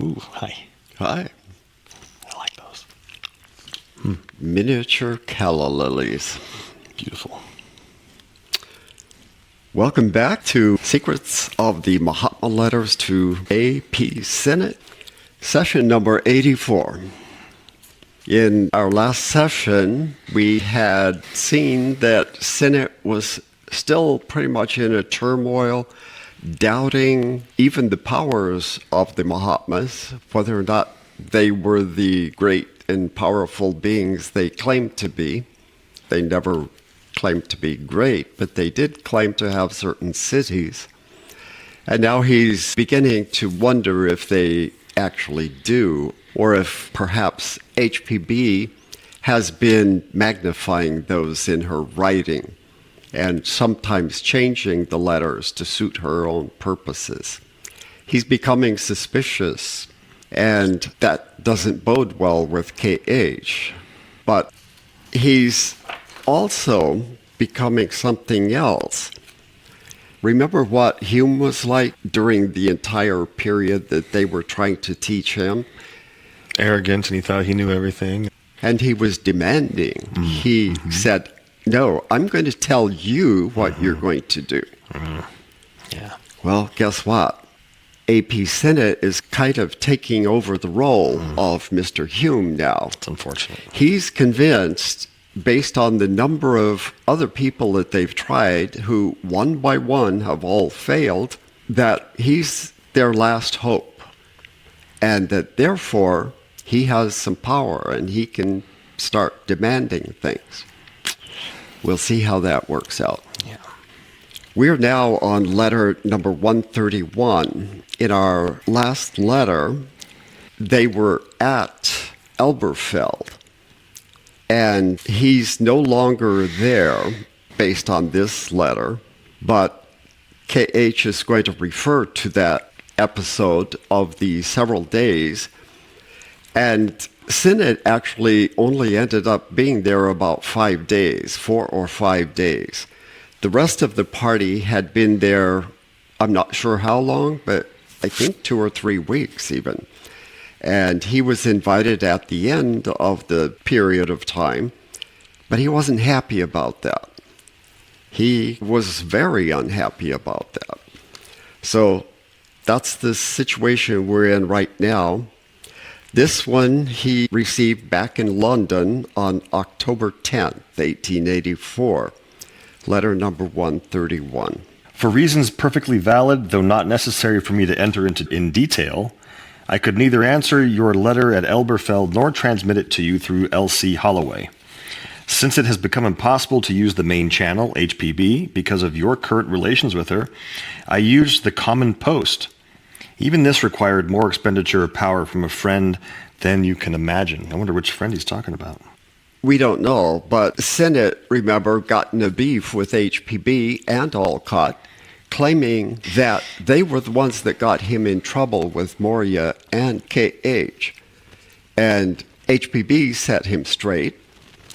Ooh, hi. Hi. I like those. Miniature calla lilies. Beautiful. Welcome back to Secrets of the Mahatma Letters to A.P. Sinnett, session number 84. In our last session, we had seen that Sinnett was still pretty much in a turmoil, doubting even the powers of the Mahatmas, whether or not they were the great and powerful beings they claimed to be. They never claimed to be great, but they did claim to have certain cities. And now he's beginning to wonder if they actually do, or if perhaps HPB has been magnifying those in her writing and sometimes changing the letters to suit her own purposes. He's becoming suspicious, and that doesn't bode well with KH. But he's also becoming something else. Remember what Hume was like during the entire period that they were trying to teach him? Arrogant, and he thought he knew everything. And he was demanding. He said, no, I'm going to tell you what you're going to do. Yeah. Well, guess what? A.P. Sinnett is kind of taking over the role of Mr. Hume now. It's unfortunate. He's convinced, based on the number of other people that they've tried, who one by one have all failed, that he's their last hope. And that therefore, he has some power and he can start demanding things. We'll see how that works out. Yeah. We're now on letter number 131. In our last letter, they were at Elberfeld, and he's no longer there based on this letter, but KH is going to refer to that episode of the several days, and Sinnett actually only ended up being there about 5 days, 4 or 5 days. The rest of the party had been there, I'm not sure how long, but I think 2 or 3 weeks even. And he was invited at the end of the period of time, but he wasn't happy about that. He was very unhappy about that. So that's the situation we're in right now. This one he received back in London on October 10th, 1884. Letter number 131. For reasons perfectly valid, though not necessary for me to enter into in detail, I could neither answer your letter at Elberfeld nor transmit it to you through L.C. Holloway. Since it has become impossible to use the main channel, HPB, because of your current relations with her, I used the common post. Even this required more expenditure of power from a friend than you can imagine. I wonder which friend he's talking about. We don't know, but Sinnett, remember, got in a beef with HPB and Occult, claiming that they were the ones that got him in trouble with Moria and KH. And HPB set him straight.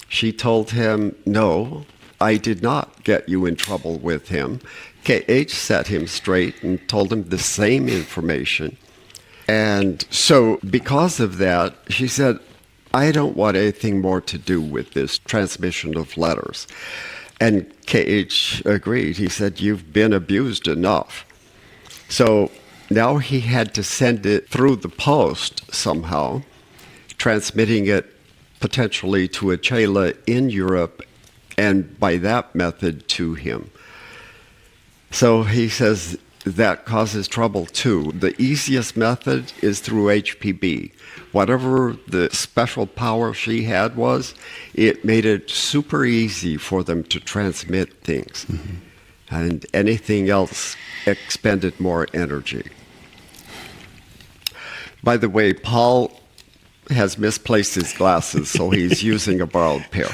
She told him, no, I did not get you in trouble with him. KH set him straight and told him the same information. And so because of that, she said, I don't want anything more to do with this transmission of letters. And KH agreed. He said, you've been abused enough. So now he had to send it through the post somehow, transmitting it potentially to a Chelas in Europe, and by that method to him. So he says that causes trouble too. The easiest method is through HPB. Whatever the special power she had was, it made it super easy for them to transmit things. And anything else expended more energy. By the way, Paul has misplaced his glasses, so he's using a borrowed pair.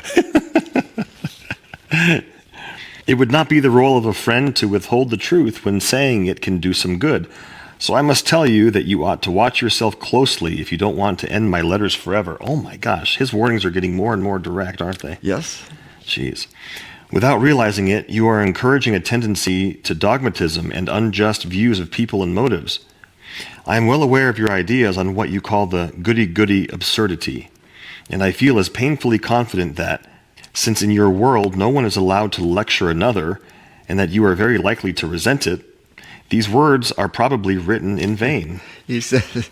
It would not be the role of a friend to withhold the truth when saying it can do some good. So I must tell you that you ought to watch yourself closely if you don't want to end my letters forever. Oh my gosh, his warnings are getting more and more direct, aren't they? Yes. Jeez. Without realizing it, you are encouraging a tendency to dogmatism and unjust views of people and motives. I am well aware of your ideas on what you call the goody-goody absurdity, and I feel as painfully confident that, since in your world no one is allowed to lecture another, and that you are very likely to resent it, these words are probably written in vain. He said,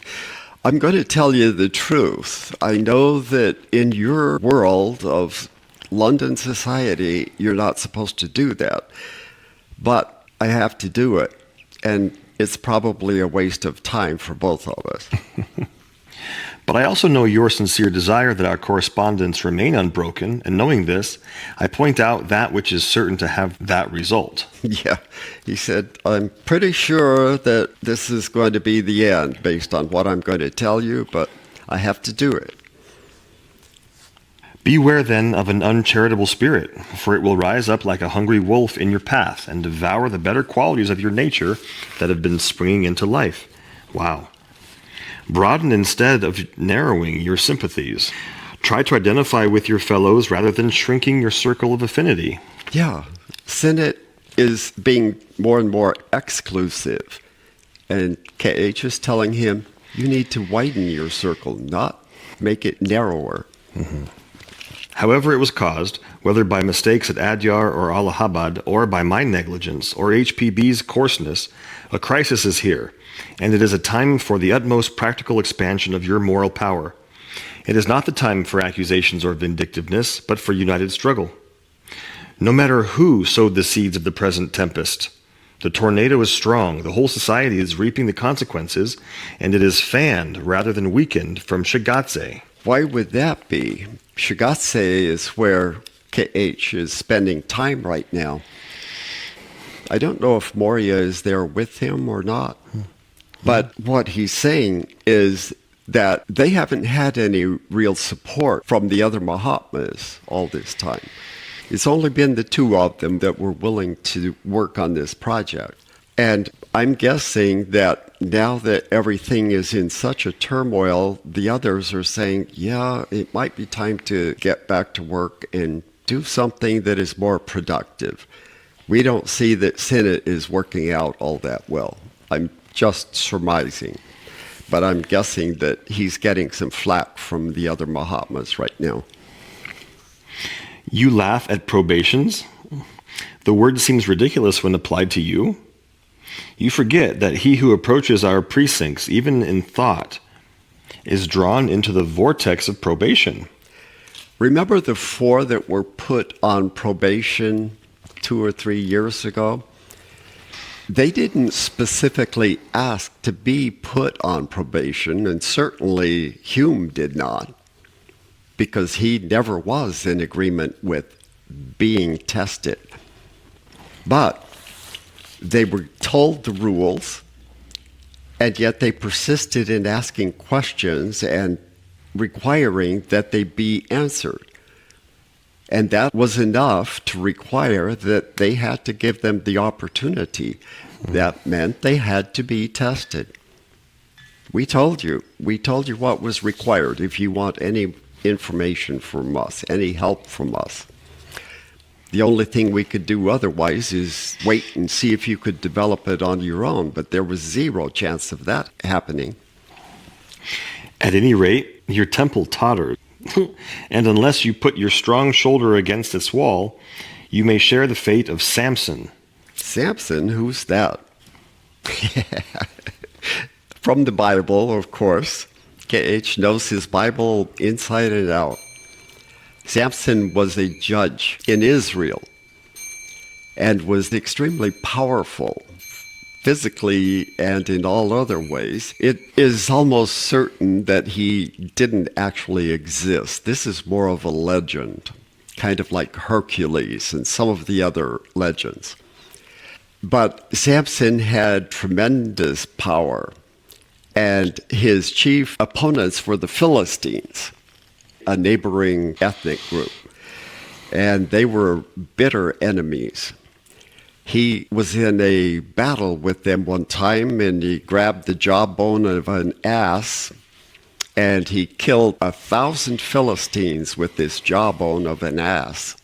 I'm going to tell you the truth. I know that in your world of London society, you're not supposed to do that. But I have to do it. And it's probably a waste of time for both of us. But I also know your sincere desire that our correspondence remain unbroken, and knowing this, I point out that which is certain to have that result. Yeah, he said, I'm pretty sure that this is going to be the end based on what I'm going to tell you, but I have to do it. Beware then of an uncharitable spirit, for it will rise up like a hungry wolf in your path and devour the better qualities of your nature that have been springing into life. Wow. Broaden instead of narrowing your sympathies. Try to identify with your fellows rather than shrinking your circle of affinity. Yeah, Sinnett is being more and more exclusive. And KH is telling him, you need to widen your circle, not make it narrower. Mm-hmm. However it was caused, whether by mistakes at Adyar or Allahabad, or by my negligence, or HPB's coarseness, a crisis is here, and it is a time for the utmost practical expansion of your moral power. It is not the time for accusations or vindictiveness, but for united struggle. No matter who sowed the seeds of the present tempest, the tornado is strong, the whole society is reaping the consequences, and it is fanned rather than weakened from Shigatse. Why would that be? Shigatse is where KH is spending time right now. I don't know if Moria is there with him or not. But what he's saying is that they haven't had any real support from the other Mahatmas all this time. It's only been the two of them that were willing to work on this project. And I'm guessing that now that everything is in such a turmoil, the others are saying, yeah, it might be time to get back to work and do something that is more productive. We don't see that Sinnett is working out all that well. I'm just surmising. But I'm guessing that he's getting some flack from the other Mahatmas right now. You laugh at probations? The word seems ridiculous when applied to you. You forget that he who approaches our precincts, even in thought, is drawn into the vortex of probation. Remember the 4 that were put on probation 2 or 3 years ago? They didn't specifically ask to be put on probation, and certainly Hume did not, because he never was in agreement with being tested. But they were told the rules, and yet they persisted in asking questions and requiring that they be answered. And that was enough to require that they had to give them the opportunity. That meant they had to be tested. We told you what was required if you want any information from us, any help from us. The only thing we could do otherwise is wait and see if you could develop it on your own, but there was zero chance of that happening. At any rate, your temple tottered. And unless you put your strong shoulder against its wall, you may share the fate of Samson. Samson? Who's that? From the Bible, of course. KH knows his Bible inside and out. Samson was a judge in Israel and was extremely powerful, physically and in all other ways. It is almost certain that he didn't actually exist. This is more of a legend, kind of like Hercules and some of the other legends. But Samson had tremendous power, and his chief opponents were the Philistines, a neighboring ethnic group, and they were bitter enemies. He was in a battle with them one time, and he grabbed the jawbone of an ass, and he killed 1,000 Philistines with this jawbone of an ass.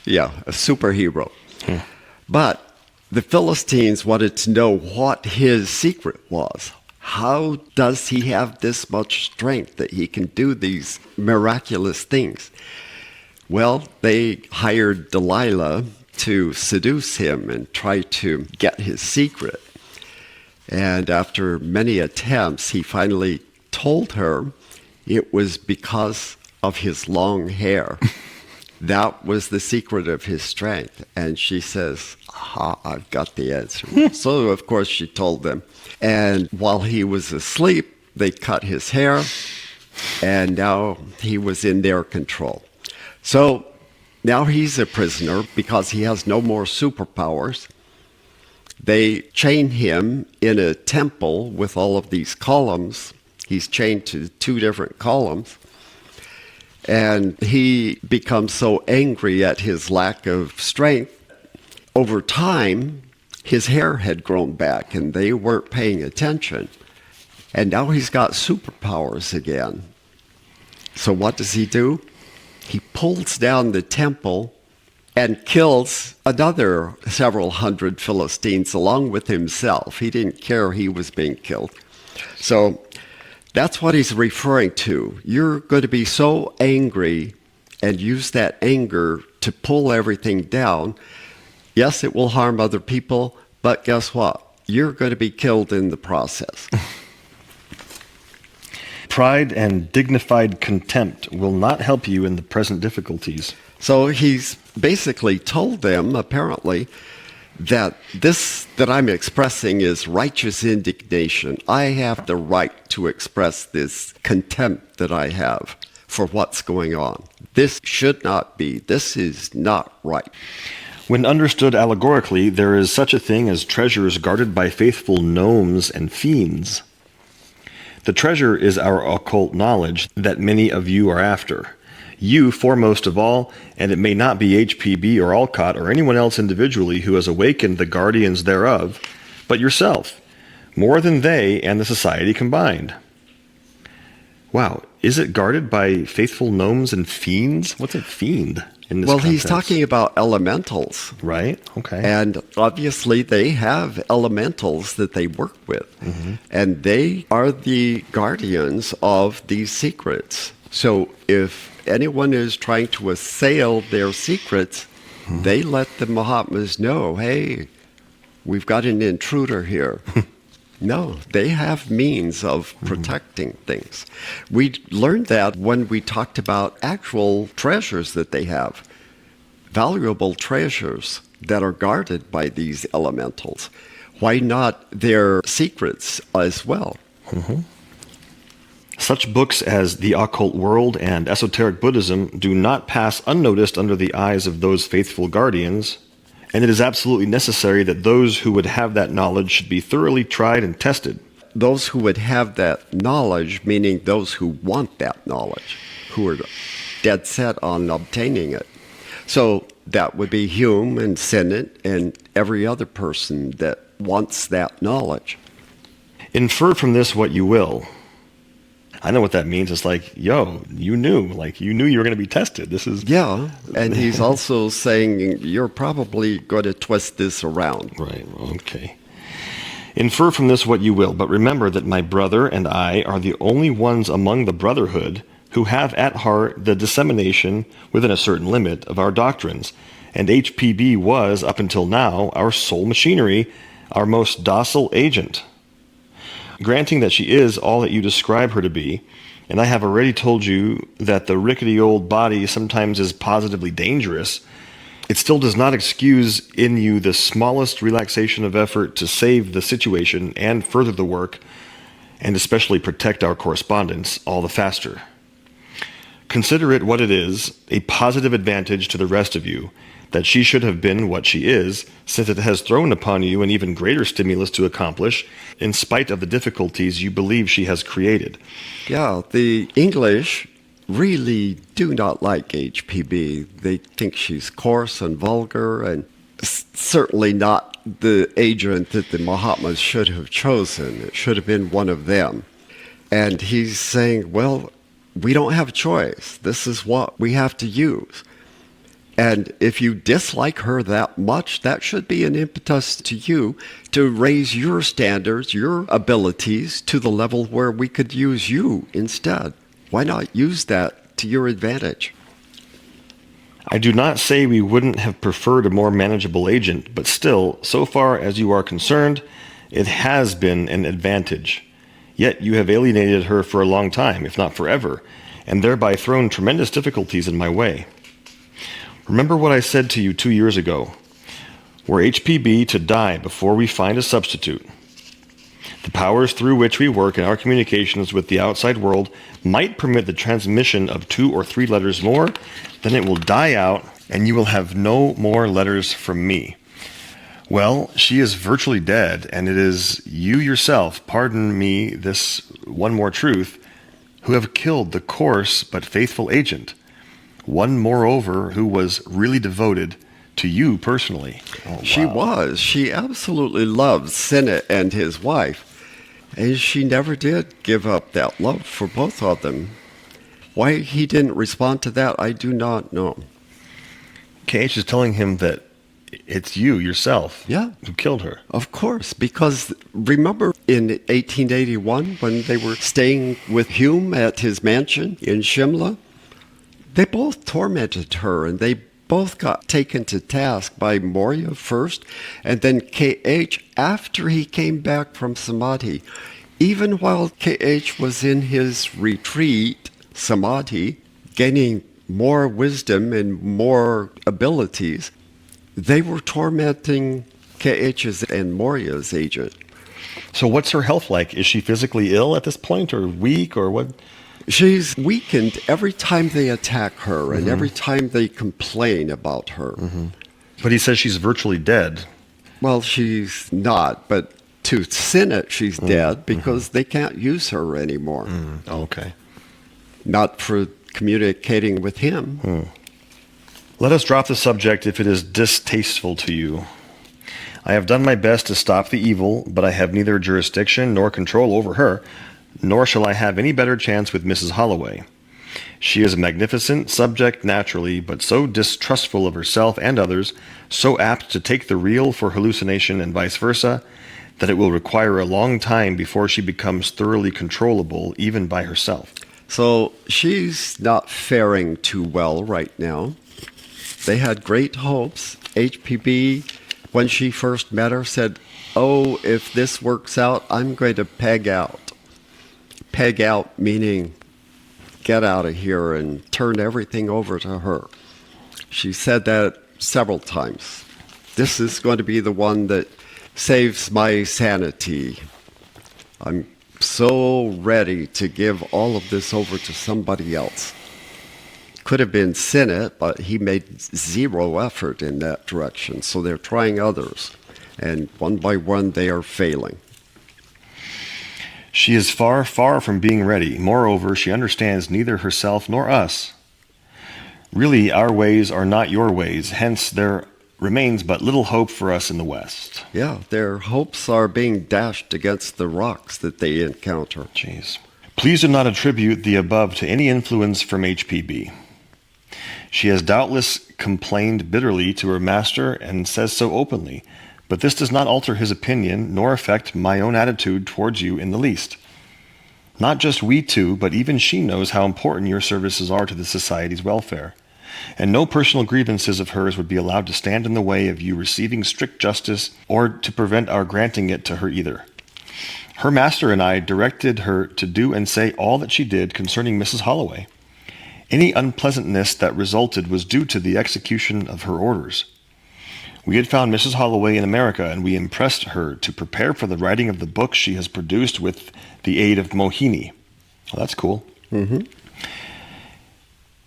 Yeah, a superhero. But The Philistines wanted to know what his secret was. How does he have this much strength that he can do these miraculous things? Well, they hired Delilah to seduce him and try to get his secret. And after many attempts, he finally told her it was because of his long hair. That was the secret of his strength. And she says, aha, I've got the answer. So, of course, she told them. And while he was asleep, they cut his hair, and now he was in their control. So now he's a prisoner because he has no more superpowers. They chain him in a temple with all of these columns. He's chained to 2 different columns. And he becomes so angry at his lack of strength. Over time, his hair had grown back and they weren't paying attention. And now he's got superpowers again. So what does he do? He pulls down the temple and kills another several hundred Philistines along with himself. He didn't care he was being killed. So that's what he's referring to. You're going to be so angry and use that anger to pull everything down. Yes, it will harm other people, but guess what? You're going to be killed in the process. Pride and dignified contempt will not help you in the present difficulties. So he's basically told them, apparently, that this that I'm expressing is righteous indignation. I have the right to express this contempt that I have for what's going on. This should not be. This is not right. When understood allegorically, there is such a thing as treasures guarded by faithful gnomes and fiends. The treasure is our occult knowledge that many of you are after. You foremost of all, and it may not be HPB or Alcott or anyone else individually who has awakened the guardians thereof, but yourself, more than they and the society combined. Wow, is it guarded by faithful gnomes and fiends? What's a fiend in this context? He's talking about elementals. Right, okay. And obviously they have elementals that they work with. Mm-hmm. And they are the guardians of these secrets. So if anyone is trying to assail their secrets, they let the Mahatmas know, hey, we've got an intruder here. No, they have means of protecting things. We learned that when we talked about actual treasures that they have, valuable treasures that are guarded by these elementals. Why not their secrets as well? Mm-hmm. Such books as The Occult World and Esoteric Buddhism do not pass unnoticed under the eyes of those faithful guardians, and it is absolutely necessary that those who would have that knowledge should be thoroughly tried and tested. Those who would have that knowledge, meaning those who want that knowledge, who are dead set on obtaining it. So that would be Hume and Sinnett and every other person that wants that knowledge. Infer from this what you will. I know what that means. It's like, yo, you knew you were going to be tested. This is... Yeah, and he's also saying you're probably going to twist this around. Right, okay. Infer from this what you will, but remember that my brother and I are the only ones among the brotherhood who have at heart the dissemination, within a certain limit, of our doctrines, and HPB was, up until now, our sole machinery, our most docile agent. Granting that she is all that you describe her to be, and I have already told you that the rickety old body sometimes is positively dangerous, it still does not excuse in you the smallest relaxation of effort to save the situation and further the work, and especially protect our correspondence all the faster. Consider it what it is, a positive advantage to the rest of you, that she should have been what she is, since it has thrown upon you an even greater stimulus to accomplish, in spite of the difficulties you believe she has created. Yeah, the English really do not like HPB. They think she's coarse and vulgar, and certainly not the agent that the Mahatmas should have chosen. It should have been one of them. And he's saying, well, we don't have a choice. This is what we have to use. And if you dislike her that much, that should be an impetus to you to raise your standards, your abilities to the level where we could use you instead. Why not use that to your advantage? I do not say we wouldn't have preferred a more manageable agent, but still, so far as you are concerned, it has been an advantage. Yet you have alienated her for a long time, if not forever, and thereby thrown tremendous difficulties in my way. Remember what I said to you 2 years ago. Were HPB to die before we find a substitute, the powers through which we work in our communications with the outside world might permit the transmission of 2 or 3 letters more, then it will die out and you will have no more letters from me. Well, she is virtually dead, and it is you yourself, pardon me this one more truth, who have killed the coarse but faithful agent. One, moreover, who was really devoted to you personally. Oh, wow. She absolutely loved Sinnett and his wife, and she never did give up that love for both of them. Why he didn't respond to that, I do not know. KH is telling him that it's you yourself who killed her. Of course, because remember in 1881 when they were staying with Hume at his mansion in Shimla? They both tormented her, and they both got taken to task by Moria first, and then KH after he came back from Samadhi. Even while KH was in his retreat, Samadhi, gaining more wisdom and more abilities, they were tormenting KH's and Moria's agent. So what's her health like? Is she physically ill at this point, or weak, or what? She's weakened every time they attack her and every time they complain about her. But he says she's virtually dead. Well, she's not, but to Sinnett, she's dead because they can't use her anymore. Okay. Not for communicating with him. Let us drop the subject if it is distasteful to you. I have done my best to stop the evil, but I have neither jurisdiction nor control over her, nor shall I have any better chance with Mrs. Holloway. She is a magnificent subject naturally, but so distrustful of herself and others, so apt to take the real for hallucination and vice versa, that it will require a long time before she becomes thoroughly controllable even by herself. So she's not faring too well right now. They had great hopes. HPB, when she first met her, said, "Oh, if this works out, I'm going to peg out." Peg out meaning get out of here and turn everything over to her. She said that several times. This is going to be the one that saves my sanity. I'm so ready to give all of this over to somebody else. Could have been Sinnett, but he made zero effort in that direction. So they're trying others. And one by one, they are failing. She is far, far from being ready. Moreover, she understands neither herself nor us. Really, our ways are not your ways. Hence, there remains but little hope for us in the West. Yeah, their hopes are being dashed against the rocks that they encounter. Jeez. Please do not attribute the above to any influence from HPB. She has doubtless complained bitterly to her master and says so openly, but this does not alter his opinion nor affect my own attitude towards you in the least. Not just we two, but even she knows how important your services are to the society's welfare, and no personal grievances of hers would be allowed to stand in the way of you receiving strict justice or to prevent our granting it to her either. Her master and I directed her to do and say all that she did concerning Mrs. Holloway. Any unpleasantness that resulted was due to the execution of her orders. We had found Mrs. Holloway in America, and we impressed her to prepare for the writing of the book she has produced with the aid of Mohini. Well, that's cool.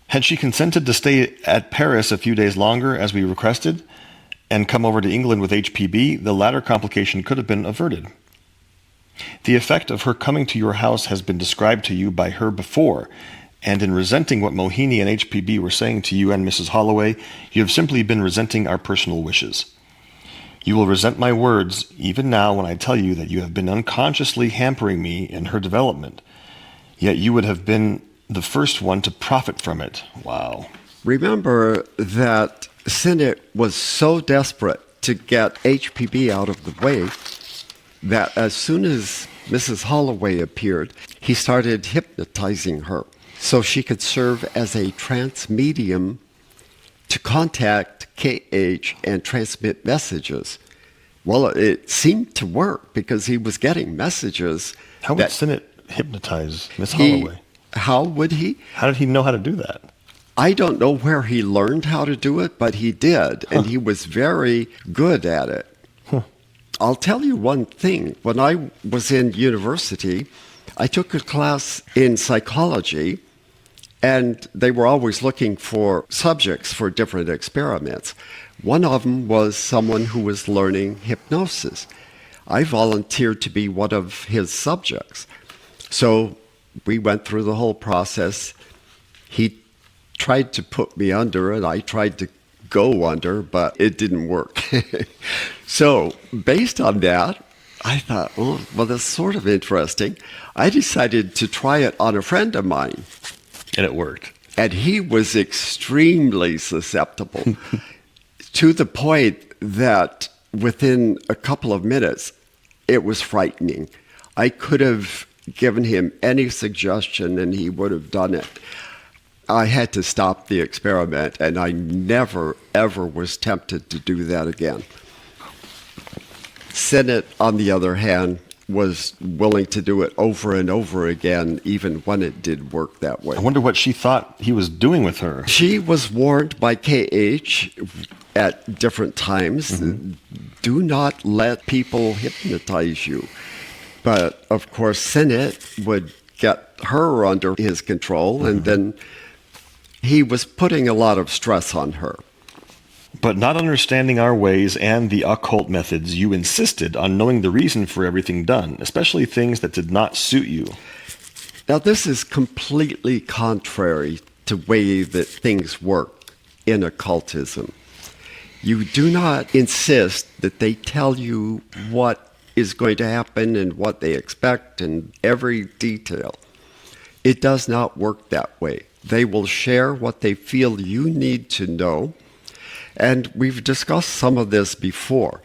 Had she consented to stay at Paris a few days longer, as we requested, and come over to England with HPB, the latter complication could have been averted. The effect of her coming to your house has been described to you by her before, and in resenting what Mohini and HPB were saying to you and Mrs. Holloway, you have simply been resenting our personal wishes. You will resent my words, even now when I tell you that you have been unconsciously hampering me in her development, yet you would have been the first one to profit from it. Wow. Remember that Sinnett was so desperate to get HPB out of the way that as soon as Mrs. Holloway appeared, he started hypnotizing her so she could serve as a trance medium to contact KH and transmit messages. Well, it seemed to work because he was getting messages. How would Sinnett hypnotize Miss Holloway? How would he? How did he know how to do that? I don't know where he learned how to do it, but he did, and he was very good at it. I'll tell you one thing. When I was in university, I took a class in psychology, and they were always looking for subjects for different experiments. One of them was someone who was learning hypnosis. I volunteered to be one of his subjects. So we went through the whole process. He tried to put me under, and I tried to go under, but it didn't work. So based on that, I thought, oh, well, that's sort of interesting. I decided to try it on a friend of mine. And it worked. And he was extremely susceptible to the point that within a couple of minutes, it was frightening. I could have given him any suggestion and he would have done it. I had to stop the experiment, and I never, ever was tempted to do that again. Sinnett, on the other hand, was willing to do it over and over again, even when it did work that way. I wonder what she thought he was doing with her. She was warned by KH at different times, do not let people hypnotize you. But, of course, Sinnett would get her under his control, and then he was putting a lot of stress on her. But not understanding our ways and the occult methods, you insisted on knowing the reason for everything done, especially things that did not suit you. Now, this is completely contrary to the way that things work in occultism. You do not insist that they tell you what is going to happen and what they expect in every detail. It does not work that way. They will share what they feel you need to know. And we've discussed some of this before.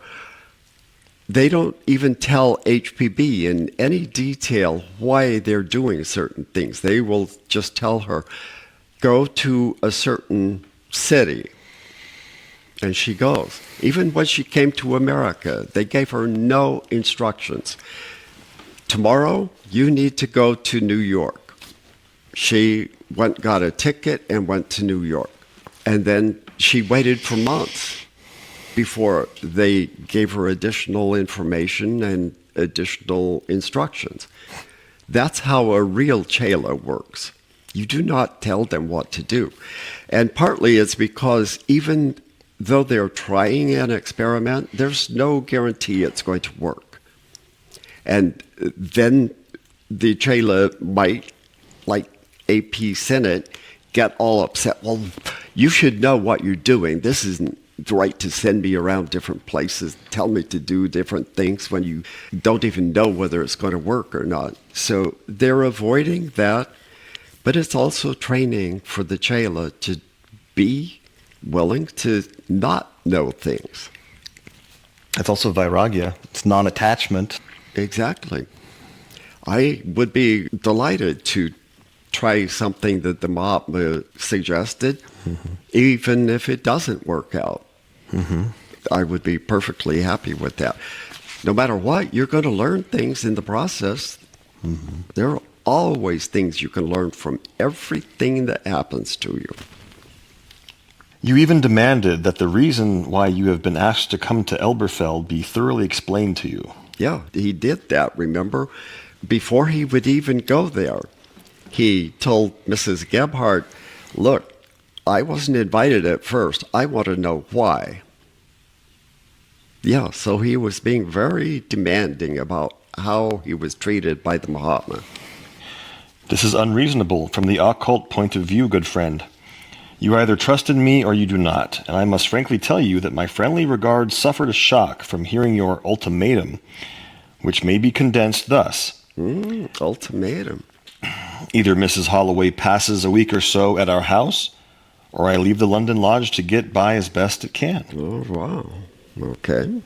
They don't even tell HPB in any detail why they're doing certain things. They will just tell her, go to a certain city. And she goes. Even when she came to America, they gave her no instructions. Tomorrow, you need to go to New York. She got a ticket and went to New York. And then she waited for months before they gave her additional information and additional instructions. That's how a real Chela works. You do not tell them what to do. And partly it's because even though they're trying an experiment, there's no guarantee it's going to work. And then the Chela might, like AP Sinnett, get all upset. Well, you should know what you're doing. This isn't right to send me around different places, tell me to do different things when you don't even know whether it's going to work or not. So they're avoiding that, but it's also training for the Chela to be willing to not know things. It's also vairagya. It's non-attachment. Exactly. I would be delighted to try something that the Mahatma suggested, even if it doesn't work out. I would be perfectly happy with that. No matter what, you're going to learn things in the process. There are always things you can learn from everything that happens to you. You even demanded that the reason why you have been asked to come to Elberfeld be thoroughly explained to you. Yeah, he did that, remember? Before he would even go there, he told Mrs. Gebhardt, look, I wasn't invited at first. I want to know why. Yeah, so he was being very demanding about how he was treated by the Mahatma. This is unreasonable from the occult point of view, good friend. You either trust in me or you do not, and I must frankly tell you that my friendly regard suffered a shock from hearing your ultimatum, which may be condensed thus. Ultimatum. Either Mrs. Holloway passes a week or so at our house, or I leave the London Lodge to get by as best it can. Oh, wow. Okay.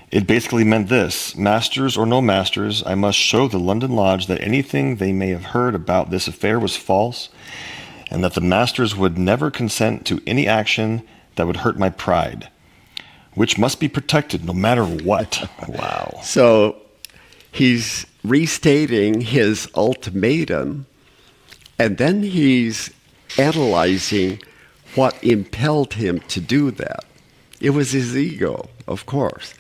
It basically meant this: masters or no masters, I must show the London Lodge that anything they may have heard about this affair was false, and that the masters would never consent to any action that would hurt my pride, which must be protected no matter what. Wow. So he's restating his ultimatum, and then he's analyzing what impelled him to do that. It was his ego, of course.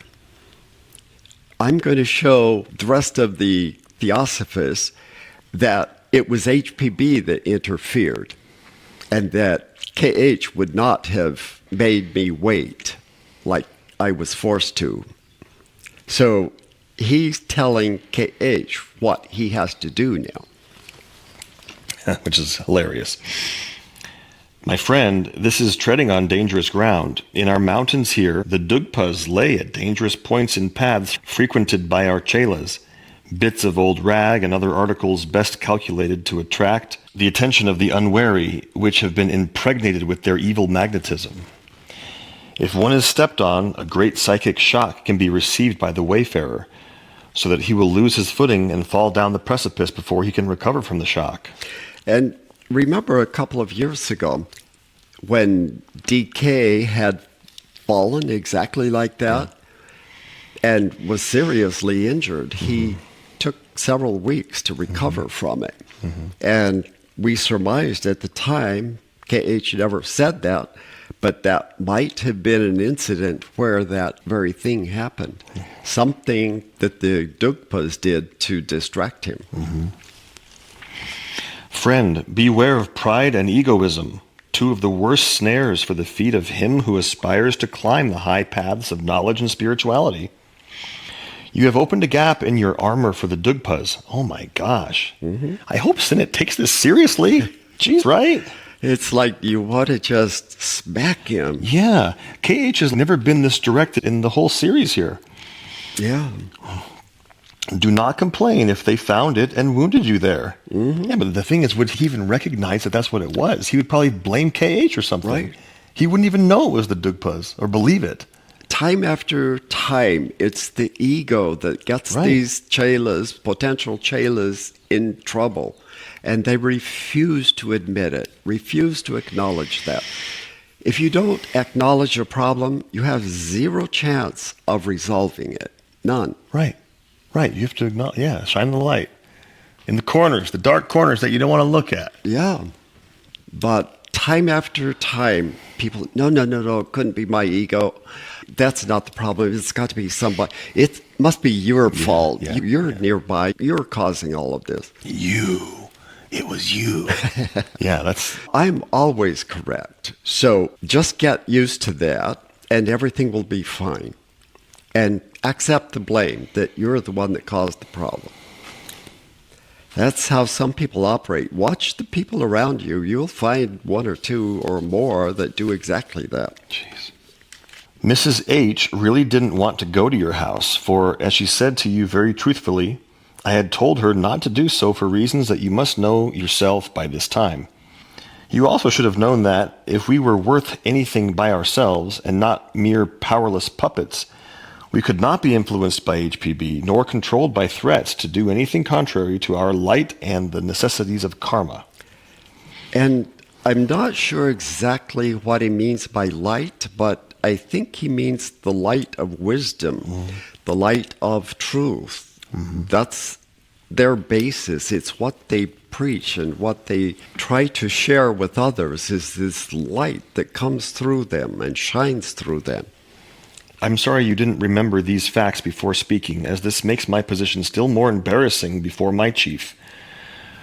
I'm going to show the rest of the Theosophists that it was HPB that interfered, and that KH would not have made me wait like I was forced to. So he's telling KH what he has to do now. Which is hilarious. My friend, this is treading on dangerous ground. In our mountains here, the Dugpas lay at dangerous points in paths frequented by our Chelas, bits of old rag and other articles best calculated to attract the attention of the unwary, which have been impregnated with their evil magnetism. If one is stepped on, a great psychic shock can be received by the wayfarer, so that he will lose his footing and fall down the precipice before he can recover from the shock. And remember a couple of years ago when DK had fallen exactly like that and was seriously injured. He took several weeks to recover from it. And we surmised at the time, KH never said that, but that might have been an incident where that very thing happened. Something that the Dugpas did to distract him. Friend, beware of pride and egoism, two of the worst snares for the feet of him who aspires to climb the high paths of knowledge and spirituality. You have opened a gap in your armor for the Dugpas. Oh my gosh. I hope Sinnett takes this seriously. Jeez, right? It's like you want to just smack him. Yeah. KH has never been this direct in the whole series here. Yeah. Do not complain if they found it and wounded you there. Yeah, but the thing is, would he even recognize that that's what it was? He would probably blame KH or something. Right. He wouldn't even know it was the Dugpas or believe it. Time after time, it's the ego that gets these Chelas, potential Chelas, in trouble. And they refuse to admit it, refuse to acknowledge that. If you don't acknowledge a problem, you have zero chance of resolving it. None. Right. You have to acknowledge, shine the light. In the corners, the dark corners that you don't want to look at. Yeah. But time after time, people, no, it couldn't be my ego. That's not the problem. It's got to be somebody. It must be your fault. You're nearby. You're causing all of this. It was you. That's... I'm always correct. So just get used to that, and everything will be fine. And accept the blame that you're the one that caused the problem. That's how some people operate. Watch the people around you. You'll find one or two or more that do exactly that. Jeez. Mrs. H really didn't want to go to your house, for, as she said to you very truthfully, I had told her not to do so for reasons that you must know yourself by this time. You also should have known that, if we were worth anything by ourselves and not mere powerless puppets, we could not be influenced by HPB, nor controlled by threats to do anything contrary to our light and the necessities of karma. And I'm not sure exactly what he means by light, but I think he means the light of wisdom, the light of truth. That's their basis. It's what they preach and what they try to share with others is this light that comes through them and shines through them. I'm sorry you didn't remember these facts before speaking, as this makes my position still more embarrassing before my chief,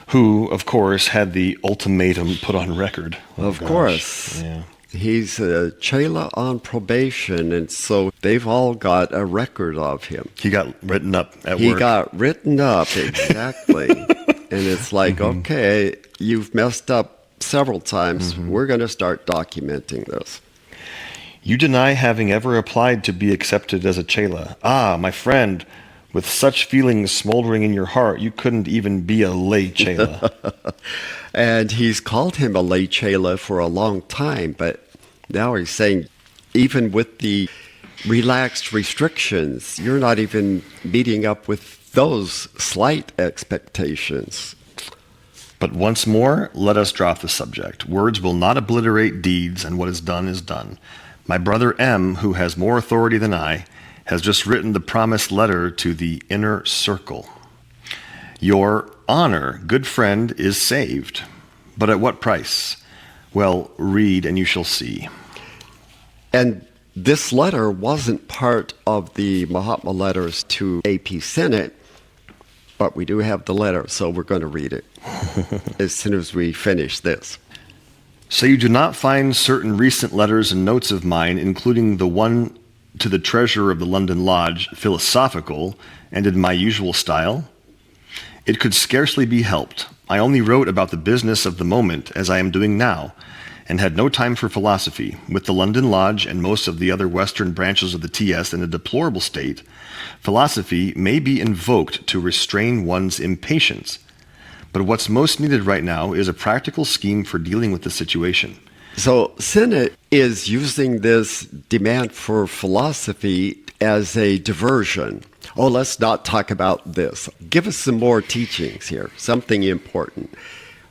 who, of course, had the ultimatum put on record. Of course. Yeah. He's a Chela on probation, and so they've all got a record of him. He got written up at work. He got written up, exactly. And it's like, okay, you've messed up several times. We're going to start documenting this. You deny having ever applied to be accepted as a Chela. Ah, my friend, With such feelings smoldering in your heart, you couldn't even be a lay Chela. And he's called him a lay Chela for a long time, but now he's saying, even with the relaxed restrictions, you're not even meeting up with those slight expectations. But once more, let us drop the subject. Words will not obliterate deeds, and what is done. My brother M, who has more authority than I, has just written the promised letter to the inner circle. Your honor, good friend, is saved. But at what price? Well, read and you shall see. And this letter wasn't part of the Mahatma letters to A.P. Sinnett, but we do have the letter, so we're going to read it as soon as we finish this. So you do not find certain recent letters and notes of mine, including the one to the treasurer of the London Lodge, philosophical, and in my usual style? It could scarcely be helped. I only wrote about the business of the moment, as I am doing now, and had no time for philosophy. With the London Lodge and most of the other western branches of the TS in a deplorable state, philosophy may be invoked to restrain one's impatience. But what's most needed right now is a practical scheme for dealing with the situation. So Sinnett is using this demand for philosophy as a diversion. Oh, let's not talk about this. Give us some more teachings here, something important.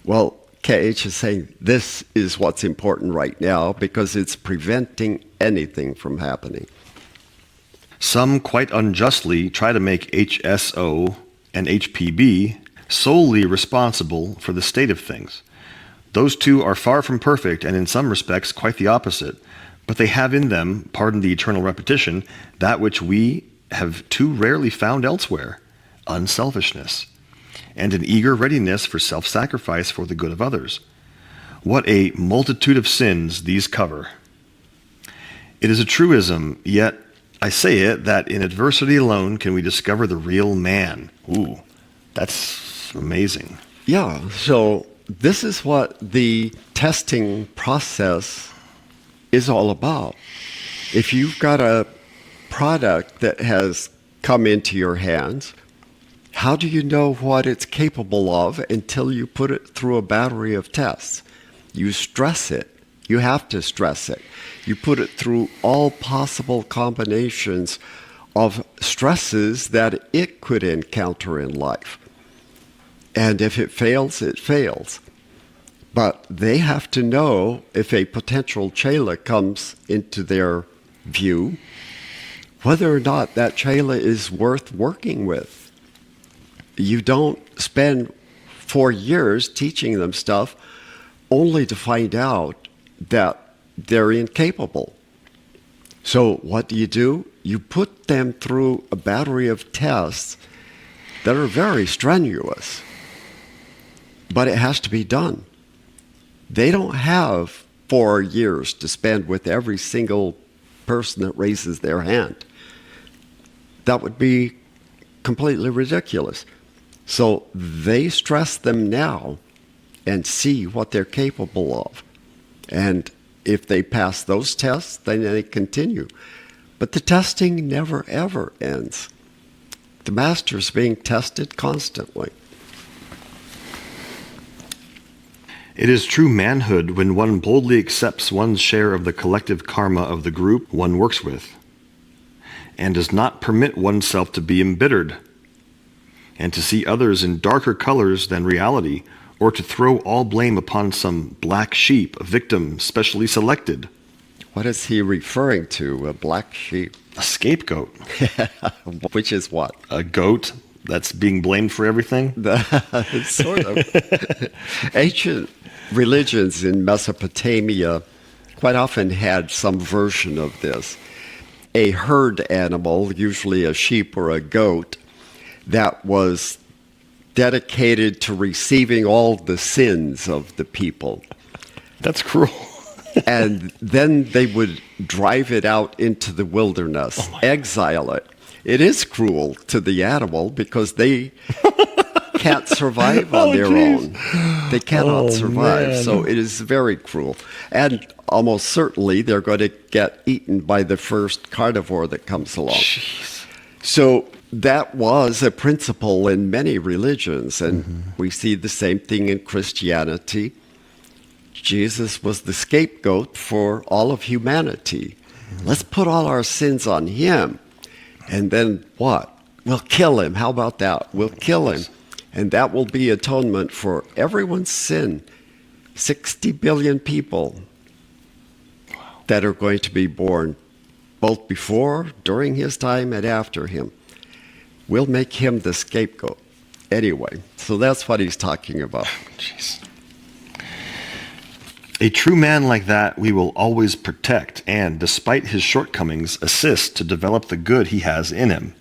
Well, KH is saying this is what's important right now because it's preventing anything from happening. Some quite unjustly try to make HSO and HPB solely responsible for the state of things. Those two are far from perfect and in some respects quite the opposite, but they have in them, pardon the eternal repetition, that which we have too rarely found elsewhere, unselfishness, and an eager readiness for self-sacrifice for the good of others. What a multitude of sins these cover. It is a truism, yet I say it, that in adversity alone can we discover the real man. Ooh, that's amazing. Yeah, so this is what the testing process is all about. If you've got a product that has come into your hands, how do you know what it's capable of until you put it through a battery of tests? You stress it. You have to stress it. You put it through all possible combinations of stresses that it could encounter in life. And if it fails, it fails. But they have to know if a potential Chela comes into their view, whether or not that Chela is worth working with. You don't spend 4 years teaching them stuff only to find out that they're incapable. So what do? You put them through a battery of tests that are very strenuous, but it has to be done. They don't have 4 years to spend with every single person that raises their hand. That would be completely ridiculous. So they stress them now and see what they're capable of. And if they pass those tests, then they continue. But the testing never, ever ends. The master's being tested constantly. It is true manhood when one boldly accepts one's share of the collective karma of the group one works with, and does not permit oneself to be embittered, and to see others in darker colors than reality, or to throw all blame upon some black sheep, a victim specially selected. What is he referring to? A black sheep? A scapegoat. Which is what? A goat that's being blamed for everything? Sort of. Ancient religions in Mesopotamia quite often had some version of this. A herd animal, usually a sheep or a goat, that was dedicated to receiving all the sins of the people. That's cruel. And then they would drive it out into the wilderness, exile it. It is cruel to the animal because they can't survive on their own. They cannot survive. Man. So it is very cruel. And almost certainly they're going to get eaten by the first carnivore that comes along. Jeez. So that was a principle in many religions, and we see the same thing in Christianity. Jesus was the scapegoat for all of humanity. Let's put all our sins on him. And then what? We'll kill him. How about that? We'll kill him. And that will be atonement for everyone's sin. 60 billion people that are going to be born, both before, during his time, and after him. We'll make him the scapegoat. Anyway, so that's what he's talking about. Jeez. A true man like that we will always protect and, despite his shortcomings, assist to develop the good he has in him.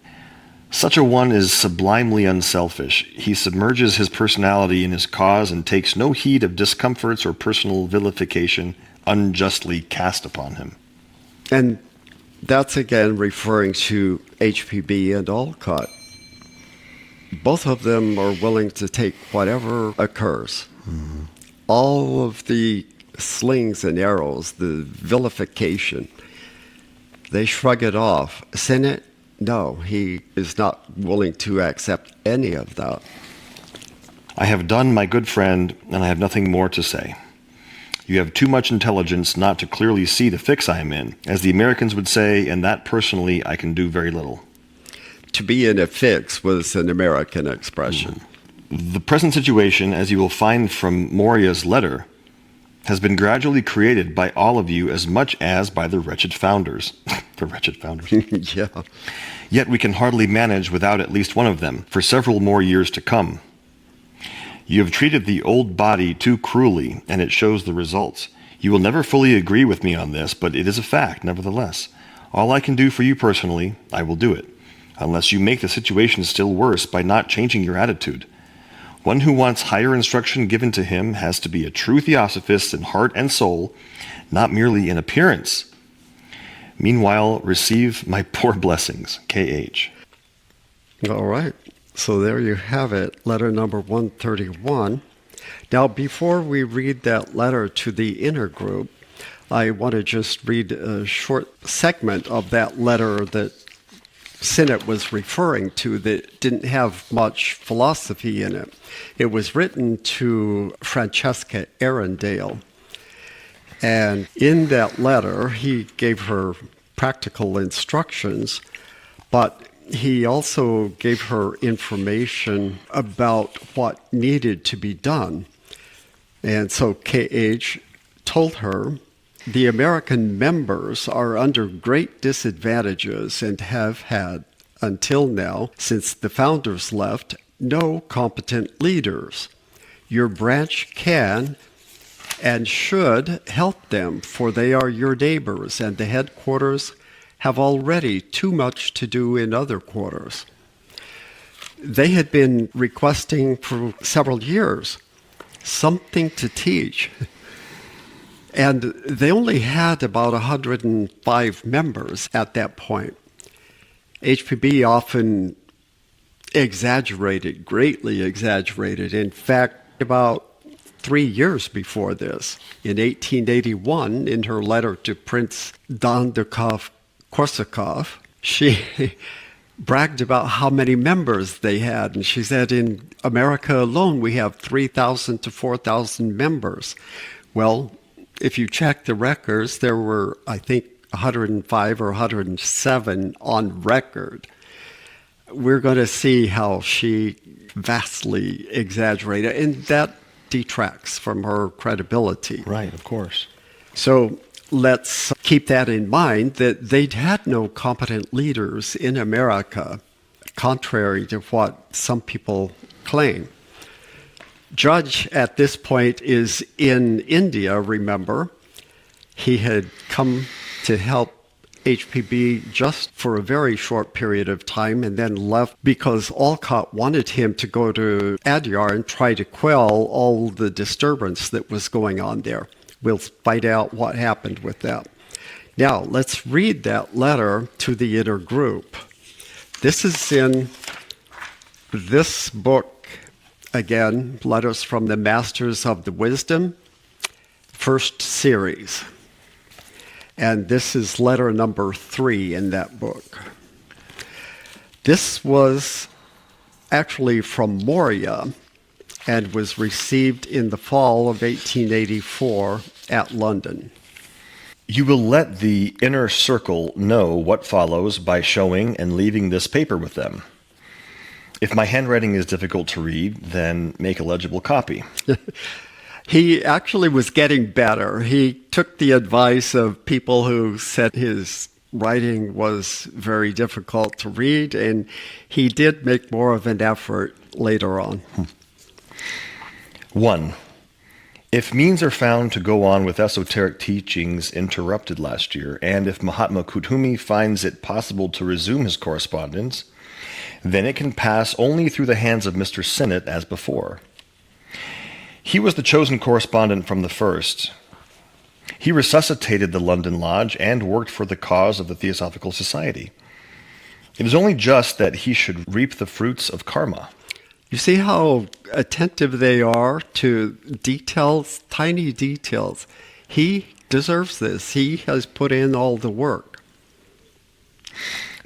Such a one is sublimely unselfish. He submerges his personality in his cause and takes no heed of discomforts or personal vilification unjustly cast upon him. And that's again referring to HPB and Occult. Both of them are willing to take whatever occurs. All of the slings and arrows, the vilification, they shrug it off. Sinnett, no, he is not willing to accept any of that. I have done, my good friend, and I have nothing more to say. You have too much intelligence not to clearly see the fix I am in, as the Americans would say, and that personally I can do very little. To be in a fix was an American expression. The present situation, as you will find from Moria's letter, has been gradually created by all of you as much as by the wretched founders. The wretched founders. Yeah. Yet we can hardly manage without at least one of them for several more years to come. You have treated the old body too cruelly, and it shows the results. You will never fully agree with me on this, but it is a fact, nevertheless. All I can do for you personally, I will do it, unless you make the situation still worse by not changing your attitude. One who wants higher instruction given to him has to be a true Theosophist in heart and soul, not merely in appearance. Meanwhile, receive my poor blessings, K.H. All right. So there you have it, letter number 131. Now, before we read that letter to the inner group, I want to just read a short segment of that letter that Sinnett was referring to that didn't have much philosophy in it. It was written to Francesca Arundel. And in that letter, he gave her practical instructions, but he also gave her information about what needed to be done. And so KH told her, the American members are under great disadvantages and have had, until now, since the founders left, no competent leaders. Your branch can and should help them, for they are your neighbors, and the headquarters have already too much to do in other quarters. They had been requesting for several years something to teach. And they only had about 105 members at that point. HPB often exaggerated, greatly exaggerated. In fact, about 3 years before this, in 1881, in her letter to Prince Dugpas-Korsakov, she bragged about how many members they had. And she said, in America alone, we have 3,000 to 4,000 members. Well, if you check the records, there were, I think, 105 or 107 on record. We're going to see how she vastly exaggerated, and that detracts from her credibility. Right, of course. So let's keep that in mind, that they'd had no competent leaders in America, contrary to what some people claim. Judge at this point is in India, remember. He had come to help HPB just for a very short period of time and then left because Occult wanted him to go to Adyar and try to quell all the disturbance that was going on there. We'll find out what happened with that. Now, let's read that letter to the inner group. This is in this book. Again, Letters from the Masters of the Wisdom, first series. And this is letter number 3 in that book. This was actually from Moria and was received in the fall of 1884 at London. You will let the inner circle know what follows by showing and leaving this paper with them. If my handwriting is difficult to read, then make a legible copy. He actually was getting better. He took the advice of people who said his writing was very difficult to read, and he did make more of an effort later on. 1. If means are found to go on with esoteric teachings interrupted last year, and if Mahatma Kuthumi finds it possible to resume his correspondence, then it can pass only through the hands of Mr. Sinnett as before. He was the chosen correspondent from the first. He resuscitated the London Lodge and worked for the cause of the Theosophical Society. It is only just that he should reap the fruits of karma. You see how attentive they are to details, tiny details. He deserves this. He has put in all the work.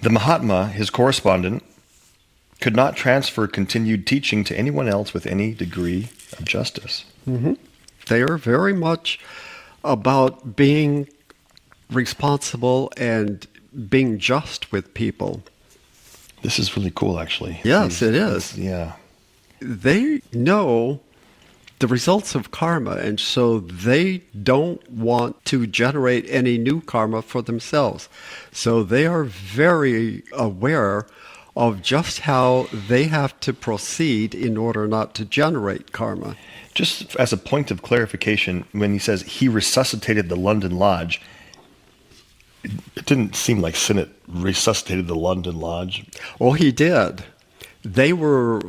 The Mahatma, his correspondent, could not transfer continued teaching to anyone else with any degree of justice. Mm-hmm. They are very much about being responsible and being just with people. This is really cool, actually. Yes, it is. Yeah. They know the results of karma, and so they don't want to generate any new karma for themselves. So they are very aware of just how they have to proceed in order not to generate karma. Just as a point of clarification, when he says he resuscitated the London Lodge, it didn't seem like Sinnett resuscitated the London Lodge. Oh, he did. They were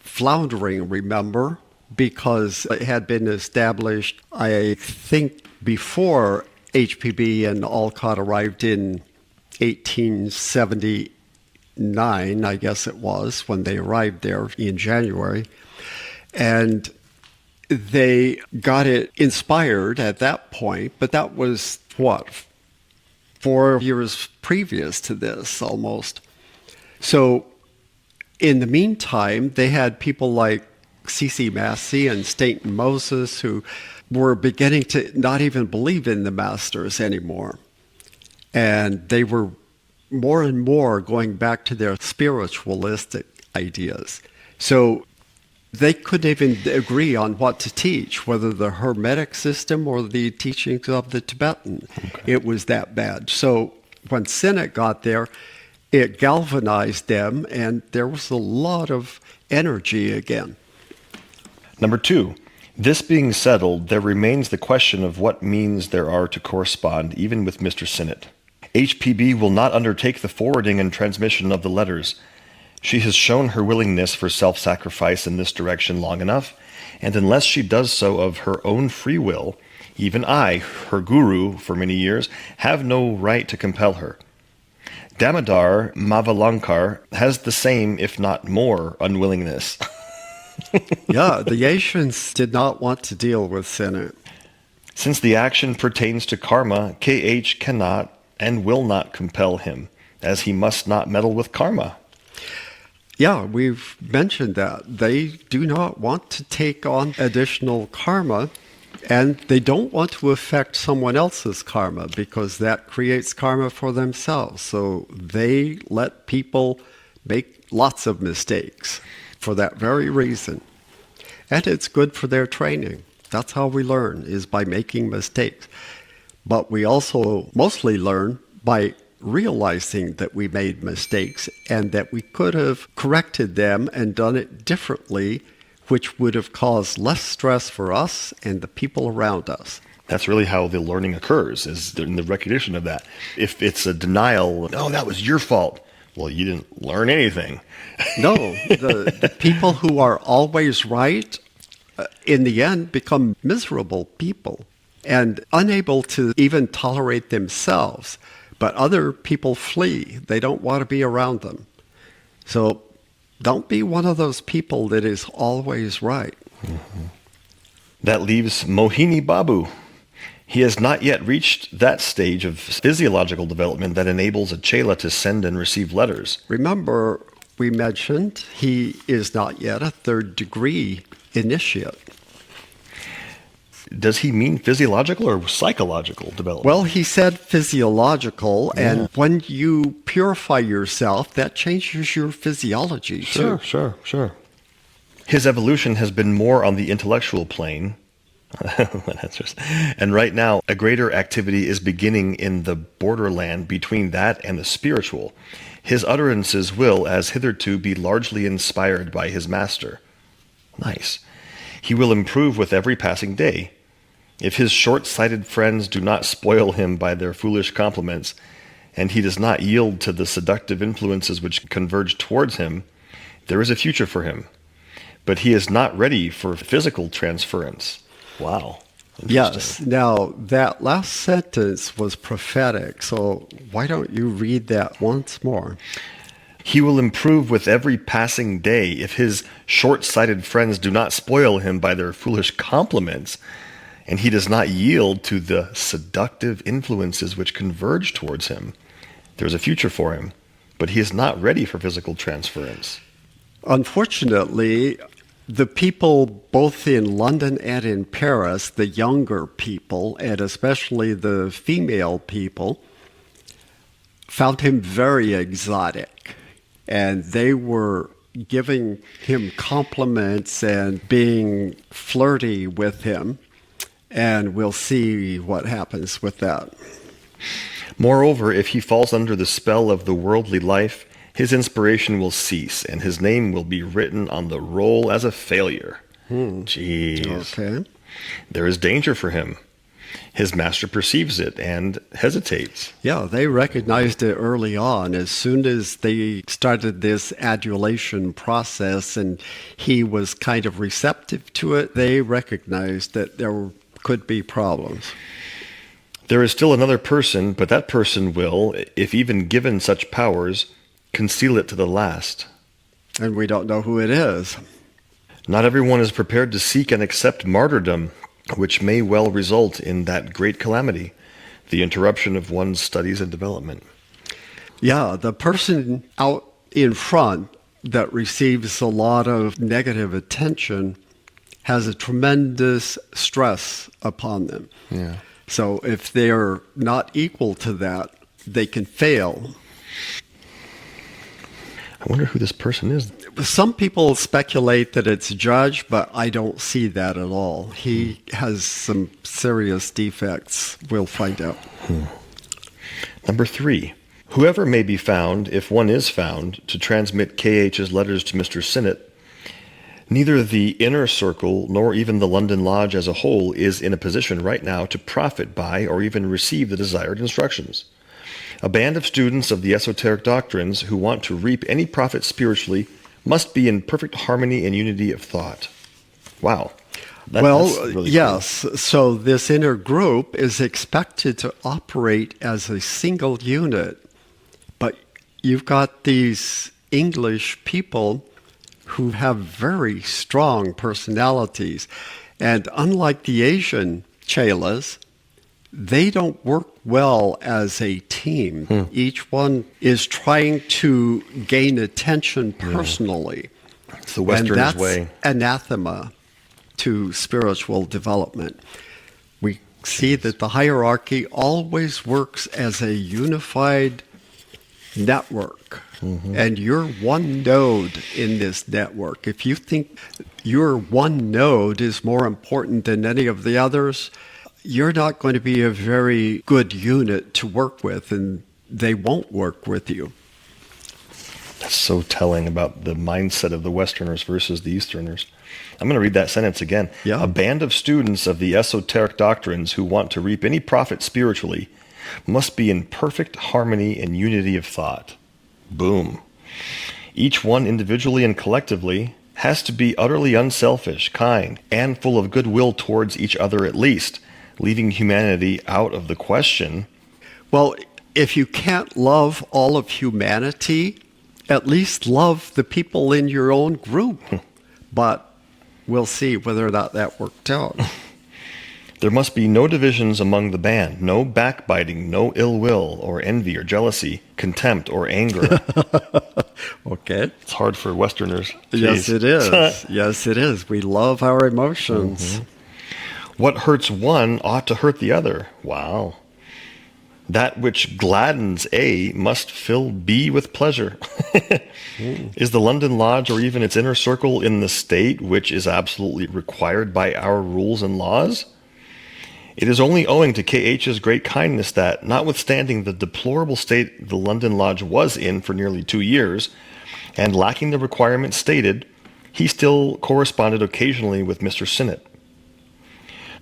floundering, remember, because it had been established, I think, before HPB and Alcott arrived in 1879, I guess it was, when they arrived there in January. And they got it inspired at that point, but that was, 4 years previous to this, almost. So in the meantime, they had people like C.C. Massey and Stainton Moses who were beginning to not even believe in the masters anymore. And they were more and more going back to their spiritualistic ideas. So they couldn't even agree on what to teach, whether the Hermetic system or the teachings of the Tibetan. Okay. It was that bad. So when Sinnett got there, it galvanized them, and there was a lot of energy again. Number 2, this being settled, there remains the question of what means there are to correspond, even with Mr. Sinnett. HPB will not undertake the forwarding and transmission of the letters. She has shown her willingness for self-sacrifice in this direction long enough, and unless she does so of her own free will, even I, her guru for many years, have no right to compel her. Damodar Mavalankar has the same, if not more, unwillingness. Yeah, the Asians did not want to deal with Sinnett. Since the action pertains to karma, KH cannot and will not compel him, as he must not meddle with karma. Yeah, we've mentioned that. They do not want to take on additional karma, and they don't want to affect someone else's karma because that creates karma for themselves. So they let people make lots of mistakes for that very reason. And it's good for their training. That's how we learn, is by making mistakes. But we also mostly learn by realizing that we made mistakes and that we could have corrected them and done it differently, which would have caused less stress for us and the people around us. That's really how the learning occurs, is in the recognition of that. If it's a denial, oh, that was your fault. Well, you didn't learn anything. No, the people who are always right, in the end, become miserable people and unable to even tolerate themselves. But other people flee. They don't want to be around them. So don't be one of those people that is always right. Mm-hmm. That leaves Mohini Babu. He has not yet reached that stage of physiological development that enables a Chela to send and receive letters. Remember, we mentioned, he is not yet a third degree initiate. Does he mean physiological or psychological development? Well, he said physiological, and when you purify yourself, that changes your physiology too. Sure. His evolution has been more on the intellectual plane. And right now, a greater activity is beginning in the borderland between that and the spiritual. His utterances will, as hitherto, be largely inspired by his master. Nice. He will improve with every passing day. If his short-sighted friends do not spoil him by their foolish compliments, and he does not yield to the seductive influences which converge towards him, there is a future for him. But he is not ready for physical transference. Wow. Yes. Now, that last sentence was prophetic, so why don't you read that once more? He will improve with every passing day if his short-sighted friends do not spoil him by their foolish compliments, and he does not yield to the seductive influences which converge towards him. There is a future for him, but he is not ready for physical transference. Unfortunately, the people both in London and in Paris, the younger people, and especially the female people, found him very exotic. And they were giving him compliments and being flirty with him. And we'll see what happens with that. Moreover, if he falls under the spell of the worldly life, his inspiration will cease, and his name will be written on the roll as a failure. Jeez. Okay. There is danger for him. His master perceives it and hesitates. Yeah, they recognized it early on. As soon as they started this adulation process and he was kind of receptive to it, they recognized that there could be problems. There is still another person, but that person will, if even given such powers, conceal it to the last. And we don't know who it is. Not everyone is prepared to seek and accept martyrdom, which may well result in that great calamity, the interruption of one's studies and development. Yeah, the person out in front that receives a lot of negative attention has a tremendous stress upon them. Yeah. So if they're not equal to that, they can fail. I wonder who this person is. Some people speculate that it's Judge, but I don't see that at all. He has some serious defects. We'll find out. Number 3. Whoever may be found, if one is found, to transmit KH's letters to Mr. Sinnett, neither the inner circle nor even the London Lodge as a whole is in a position right now to profit by or even receive the desired instructions. A band of students of the esoteric doctrines who want to reap any profit spiritually must be in perfect harmony and unity of thought. Wow. That's really yes. cool. So this inner group is expected to operate as a single unit. But you've got these English people who have very strong personalities. And unlike the Asian Chelas, they don't work well as a team. Each one is trying to gain attention personally. It's the Westerners' way. And that's anathema to spiritual development. We see that the hierarchy always works as a unified network. And you're one node in this network. If you think your one node is more important than any of the others, you're not going to be a very good unit to work with, and they won't work with you. That's so telling about the mindset of the Westerners versus the Easterners. I'm going to read that sentence again. Yeah. A band of students of the esoteric doctrines who want to reap any profit spiritually must be in perfect harmony and unity of thought. Boom. Each one individually and collectively has to be utterly unselfish, kind, and full of goodwill towards each other at least, leaving humanity out of the question. Well, if you can't love all of humanity, at least love the people in your own group. But we'll see whether or not that worked out. There must be no divisions among the band, no backbiting, no ill will or envy or jealousy, contempt or anger. Okay. It's hard for Westerners. Yes, Jeez. it is. Yes, it is. We love our emotions. What hurts one ought to hurt the other. Wow. That which gladdens A must fill B with pleasure. Is the London Lodge or even its inner circle in the state which is absolutely required by our rules and laws? It is only owing to K.H.'s great kindness that, notwithstanding the deplorable state the London Lodge was in for nearly 2 years, and lacking the requirements stated, he still corresponded occasionally with Mr. Sinnett.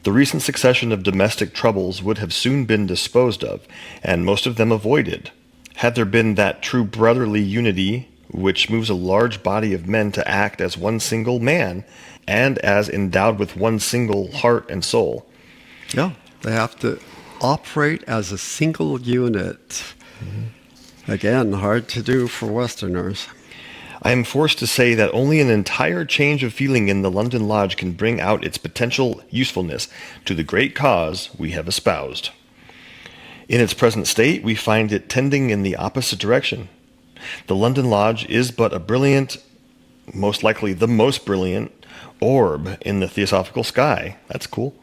The recent succession of domestic troubles would have soon been disposed of, and most of them avoided, had there been that true brotherly unity which moves a large body of men to act as one single man, and as endowed with one single heart and soul. Yeah, they have to operate as a single unit. Again, hard to do for Westerners. I am forced to say that only an entire change of feeling in the London Lodge can bring out its potential usefulness to the great cause we have espoused. In its present state, we find it tending in the opposite direction. The London Lodge is but a brilliant, most likely the most brilliant, orb in the theosophical sky. That's cool.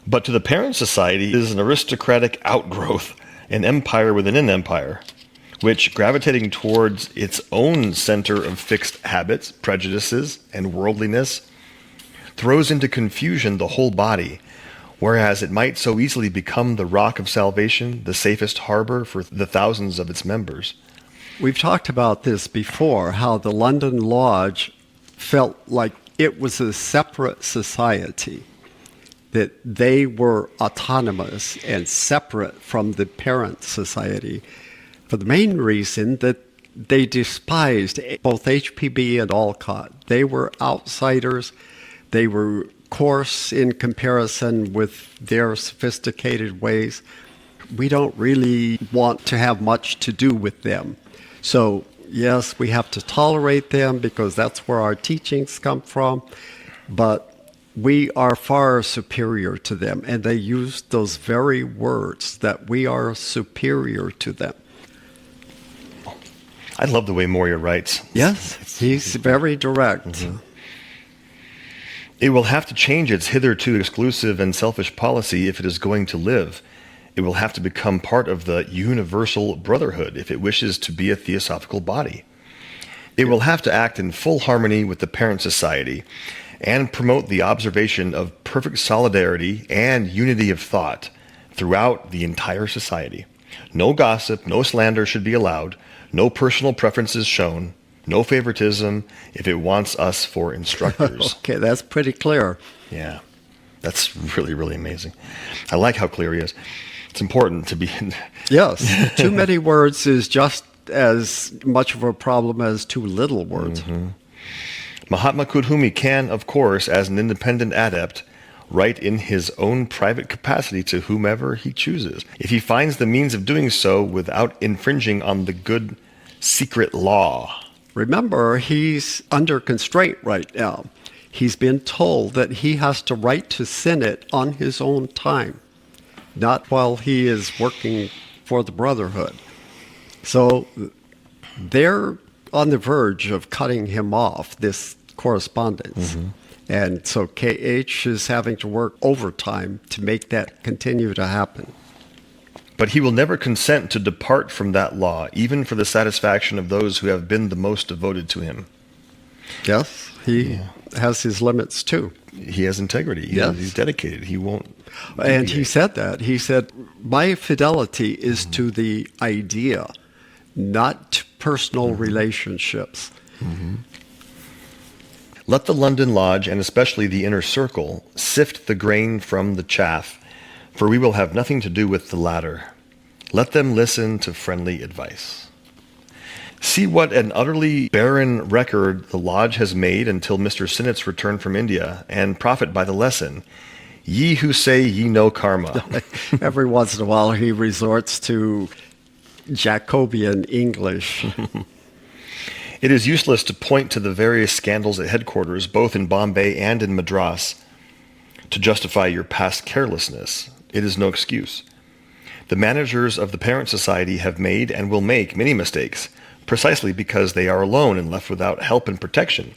But to the parent society, it is an aristocratic outgrowth, an empire within an empire, which, gravitating towards its own center of fixed habits, prejudices, and worldliness, throws into confusion the whole body, whereas it might so easily become the rock of salvation, the safest harbor for the thousands of its members. We've talked about this before, how the London Lodge felt like it was a separate society, that they were autonomous and separate from the parent society, for the main reason that they despised both HPB and Alcott. They were outsiders. They were coarse in comparison with their sophisticated ways. We don't really want to have much to do with them. So, yes, we have to tolerate them because that's where our teachings come from, but we are far superior to them, and they use those very words, that we are superior to them. I love the way Moria writes. Yes, he's very direct. It will have to change its hitherto exclusive and selfish policy if it is going to live. It will have to become part of the universal brotherhood if it wishes to be a theosophical body. It will have to act in full harmony with the parent society and promote the observation of perfect solidarity and unity of thought throughout the entire society. No gossip, no slander should be allowed, no personal preferences shown, no favoritism if it wants us for instructors. Okay, that's pretty clear. Yeah, that's really, really amazing. I like how clear he is. It's important to be... Yes, too many words is just as much of a problem as too little words. Mahatma Kudhumi can, of course, as an independent adept, write in his own private capacity to whomever he chooses, if he finds the means of doing so without infringing on the good secret law. Remember, he's under constraint right now. He's been told that he has to write to Sinnett on his own time, not while he is working for the Brotherhood. So they're on the verge of cutting him off, this correspondence. And so KH is having to work overtime to make that continue to happen. But he will never consent to depart from that law, even for the satisfaction of those who have been the most devoted to him. Yes, he has his limits too. He has integrity. Yes. He's dedicated. He won't... And he said that. He said, my fidelity is to the idea, not to personal relationships. Let the London Lodge, and especially the inner circle, sift the grain from the chaff, for we will have nothing to do with the latter. Let them listen to friendly advice. See what an utterly barren record the Lodge has made until Mr. Sinnett's return from India, and profit by the lesson. Ye who say ye know karma. Every once in a while he resorts to Jacobean English. It is useless to point to the various scandals at headquarters, both in Bombay and in Madras. to justify your past carelessness. It is no excuse. The managers of the parent society have made and will make many mistakes, precisely because they are alone and left without help and protection.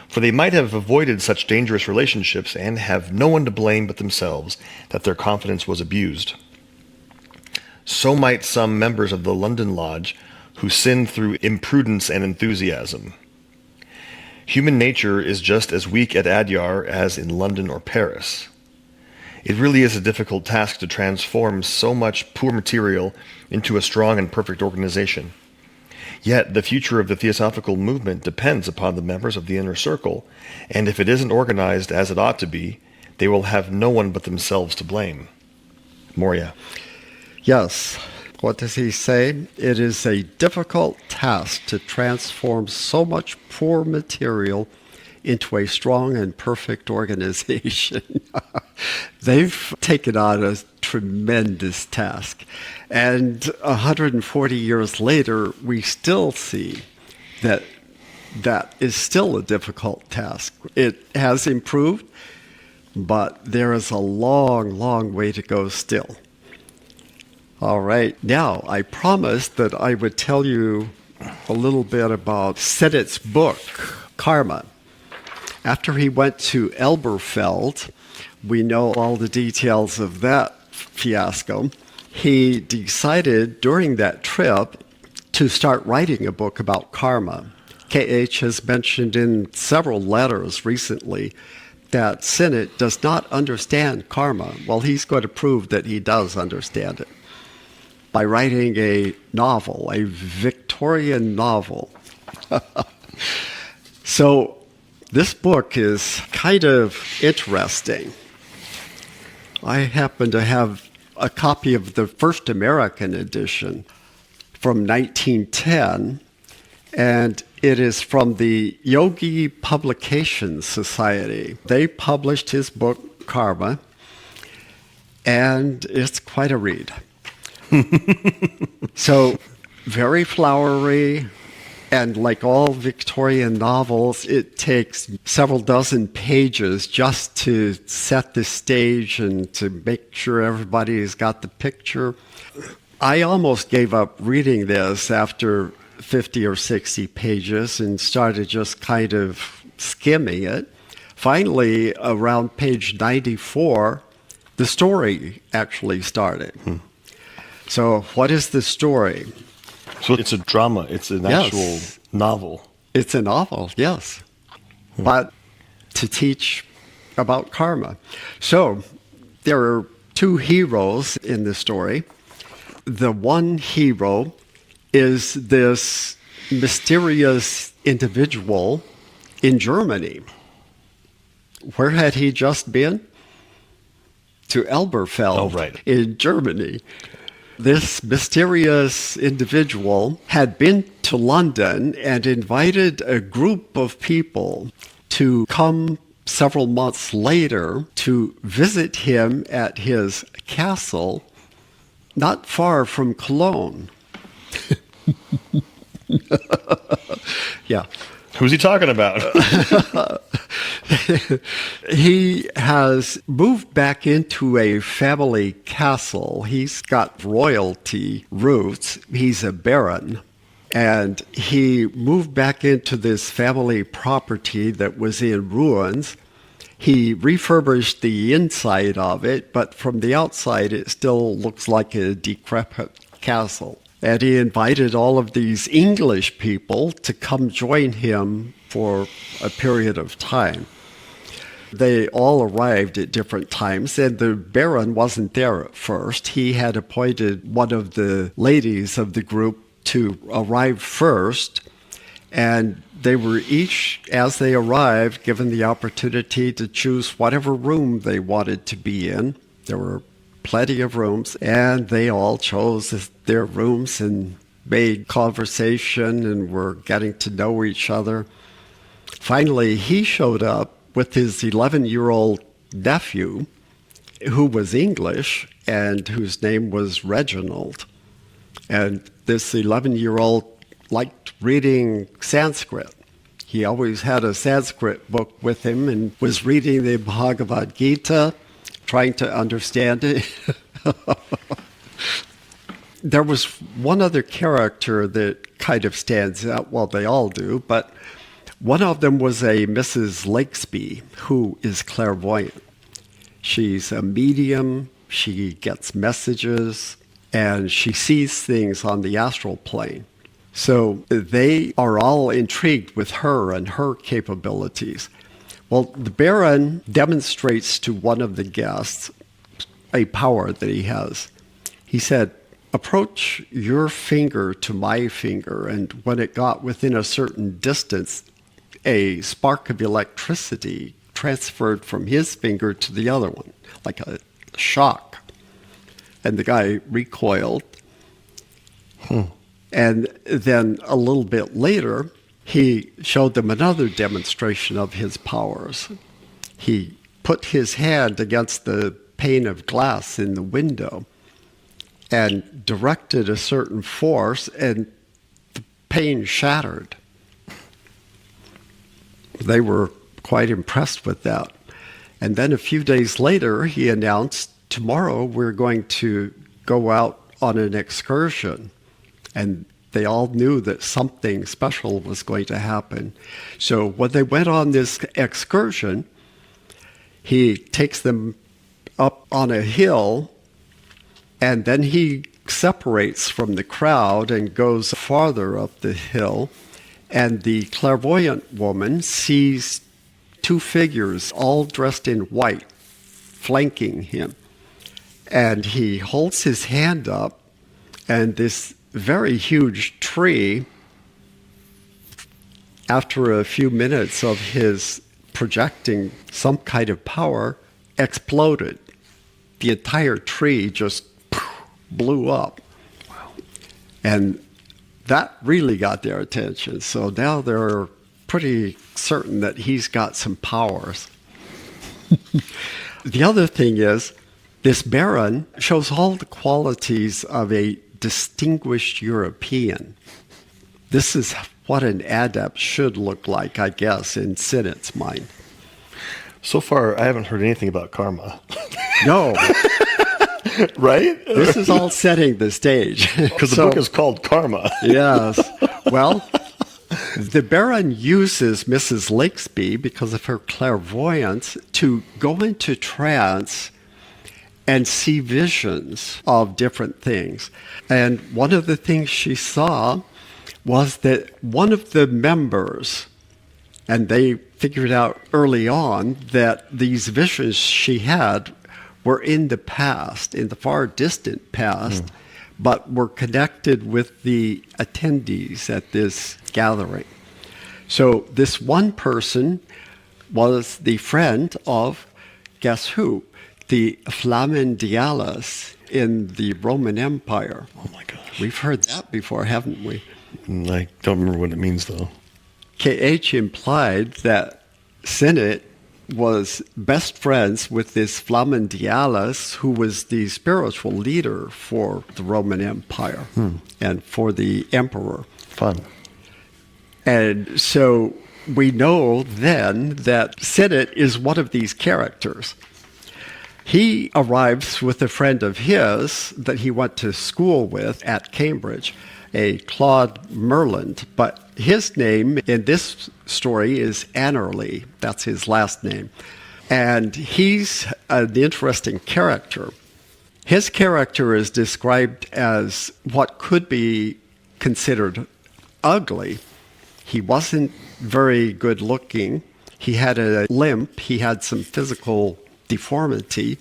For they might have avoided such dangerous relationships and have no one to blame but themselves that their confidence was abused. So might some members of the London Lodge who sinned through imprudence and enthusiasm. Human nature is just as weak at Adyar as in London or Paris. It really is a difficult task to transform so much poor material into a strong and perfect organization. Yet the future of the Theosophical movement depends upon the members of the inner circle, and if it isn't organized as it ought to be, they will have no one but themselves to blame. Moria. Yes. What does he say? It is a difficult task to transform so much poor material into a strong and perfect organization. They've taken on a tremendous task. And 140 years later, we still see that that is still a difficult task. It has improved, but there is a long, long way to go still. All right. Now, I promised that I would tell you a little bit about Sinnett's book, Karma. After he went to Elberfeld, we know all the details of that fiasco. He decided during that trip to start writing a book about karma. K.H. has mentioned in several letters recently that Sinnett does not understand karma. Well, he's going to prove that he does understand it by writing a novel, a Victorian novel. So this book is kind of interesting. I happen to have a copy of the first American edition from 1910, and it is from the Yogi Publication Society. They published his book, Karma, and it's quite a read. So, very flowery, and like all Victorian novels, it takes several dozen pages just to set the stage and to make sure everybody's got the picture. I almost gave up reading this after 50 or 60 pages and started just kind of skimming it. Finally, around page 94, the story actually started. So what is the story? So it's a drama. It's an actual novel. It's a novel, yes. But to teach about karma. So there are two heroes in the story. The one hero is this mysterious individual in Germany. Where had he just been? To Elberfeld in Germany. This mysterious individual had been to London and invited a group of people to come several months later to visit him at his castle not far from Cologne. Yeah. Who's he talking about? He has moved back into a family castle. He's got royalty roots. He's a baron. And he moved back into this family property that was in ruins. He refurbished the inside of it, but from the outside it still looks like a decrepit castle. And he invited all of these English people to come join him for a period of time. They all arrived at different times, and the Baron wasn't there at first. He had appointed one of the ladies of the group to arrive first, and they were each, as they arrived, given the opportunity to choose whatever room they wanted to be in. There were plenty of rooms, and they all chose their rooms and made conversation and were getting to know each other. Finally, he showed up with his 11-year-old nephew, who was English and whose name was Reginald. And this 11-year-old liked reading Sanskrit. He always had a Sanskrit book with him and was reading the Bhagavad Gita, trying to understand it. There was one other character that kind of stands out. Well, they all do, but one of them was a Mrs. Lakesby, who is clairvoyant. She's a medium, she gets messages, and she sees things on the astral plane. So they are all intrigued with her and her capabilities. Well, the Baron demonstrates to one of the guests a power that he has. He said, approach your finger to my finger, and when it got within a certain distance, a spark of electricity transferred from his finger to the other one, like a shock. And the guy recoiled. And then a little bit later, he showed them another demonstration of his powers. He put his hand against the pane of glass in the window and directed a certain force, and the pane shattered. They were quite impressed with that. And then a few days later, he announced, tomorrow we're going to go out on an excursion. And they all knew that something special was going to happen. So when they went on this excursion, he takes them up on a hill, and then he separates from the crowd and goes farther up the hill. And the clairvoyant woman sees two figures all dressed in white flanking him. And he holds his hand up, and this very huge tree, after a few minutes of his projecting some kind of power, exploded. The entire tree just blew up. Wow. And that really got their attention. So now they're pretty certain that he's got some powers. The other thing is, this Baron shows all the qualities of a distinguished European. This is what an adept should look like, I guess, in Sinnett's mind. So far, I haven't heard anything about karma. No. Right? This is all setting the stage. Because the book is called Karma. Yes. Well, the Baron uses Mrs. Lakesby, because of her clairvoyance, to go into trance and see visions of different things. And one of the things she saw was that one of the members, and they figured out early on that these visions she had were in the past, in the far distant past, but were connected with the attendees at this gathering. So this one person was the friend of, guess who? The Flammendialis in the Roman Empire. Oh my gosh. We've heard that before, haven't we? I don't remember what it means, though. K.H. implied that Sinnett was best friends with this Flammendialis, who was the spiritual leader for the Roman Empire and for the emperor. Fun. And so we know then that Sinnett is one of these characters. He arrives with a friend of his that he went to school with at Cambridge, a Claude Merland, but his name in this story is Annerly. That's his last name. And he's an interesting character. His character is described as what could be considered ugly. He wasn't very good looking. He had a limp. He had some physical deformity,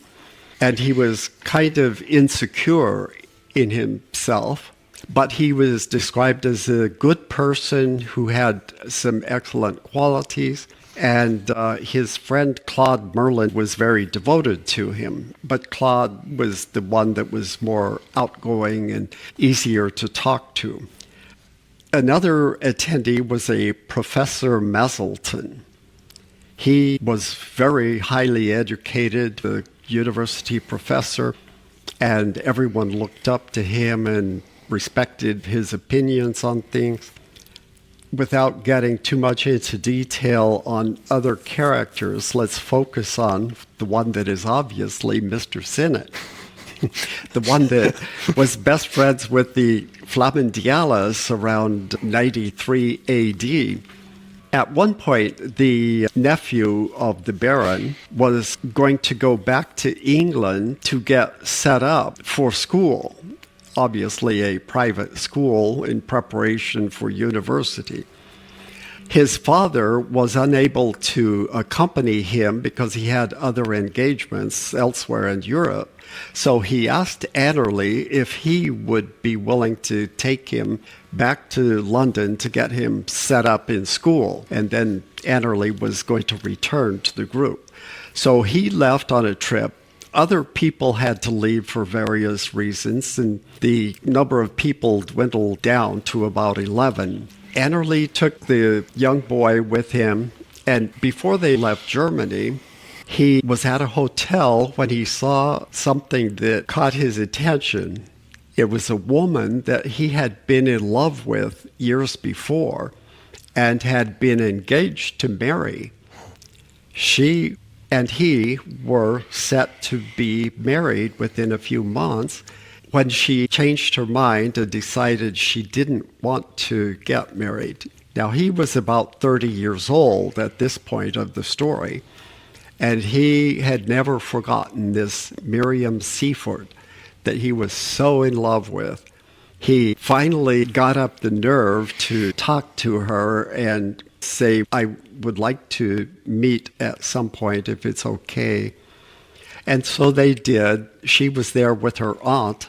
and he was kind of insecure in himself. But he was described as a good person who had some excellent qualities, and his friend Claude Merlin was very devoted to him. But Claude was the one that was more outgoing and easier to talk to. Another attendee was a Professor Maselton. He was very highly educated, a university professor, and everyone looked up to him and respected his opinions on things. without getting too much into detail on other characters, let's focus on the one that is obviously Mr. Sinnett, the one that was best friends with the Flamandialas around 93 AD. At one point, the nephew of the Baron was going to go back to England to get set up for school, obviously a private school in preparation for university. His father was unable to accompany him because he had other engagements elsewhere in Europe. So he asked Annerly if he would be willing to take him back to London to get him set up in school. And then Annerly was going to return to the group. So he left on a trip. Other people had to leave for various reasons, and the number of people dwindled down to about 11. Annerly took the young boy with him, and before they left Germany, he was at a hotel when he saw something that caught his attention. It was a woman that he had been in love with years before and had been engaged to marry. She and he were set to be married within a few months when she changed her mind and decided she didn't want to get married. Now, he was about 30 years old at this point of the story, and he had never forgotten this Miriam Seaford that he was so in love with. He finally got up the nerve to talk to her and say, I would like to meet at some point if it's okay. And so they did. She was there with her aunt.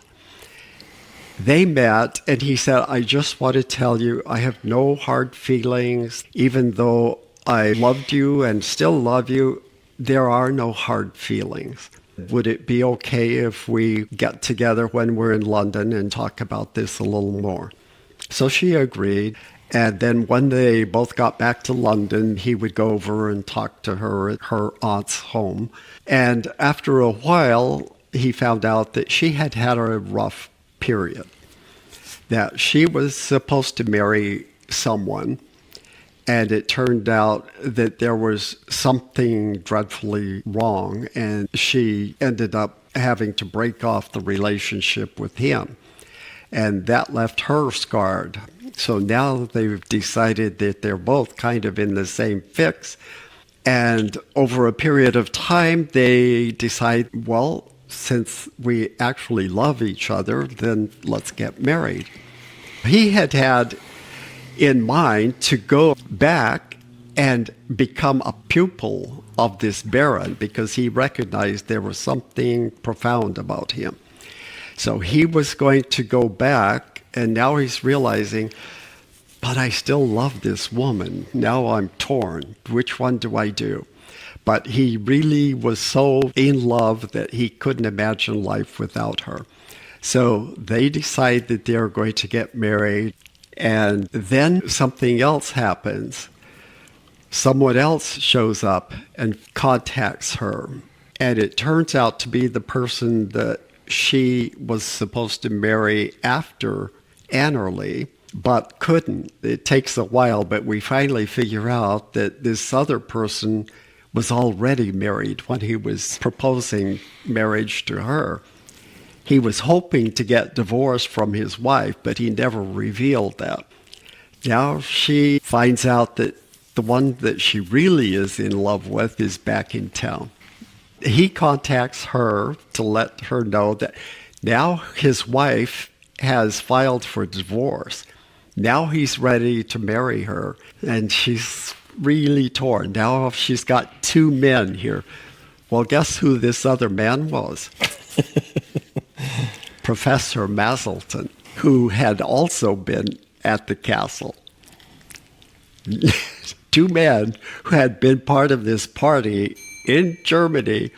They met, and he said, I just want to tell you, I have no hard feelings. Even though I loved you and still love you, there are no hard feelings. Would it be okay if we get together when we're in London and talk about this a little more? So she agreed. And then when they both got back to London, he would go over and talk to her at her aunt's home. And after a while, he found out that she had had a rough period, that she was supposed to marry someone, and it turned out that there was something dreadfully wrong, and she ended up having to break off the relationship with him. And that left her scarred. So now they've decided that they're both kind of in the same fix. And over a period of time, they decide, well, since we actually love each other, then let's get married. He had in mind to go back and become a pupil of this Baron because he recognized there was something profound about him. So he was going to go back, and now he's realizing, but I still love this woman. Now I'm torn. Which one do I do? But he really was so in love that he couldn't imagine life without her. So they decide that they're going to get married, and then something else happens. Someone else shows up and contacts her, and it turns out to be the person that she was supposed to marry after Annerly, but couldn't. It takes a while, but we finally figure out that this other person was already married when he was proposing marriage to her. He was hoping to get divorced from his wife, but he never revealed that. Now she finds out that the one that she really is in love with is back in town. He contacts her to let her know that now his wife has filed for divorce. Now he's ready to marry her, and she's really torn. Now she's got two men here. Well, guess who this other man was? Professor Maselton, who had also been at the castle. Two men who had been part of this party in Germany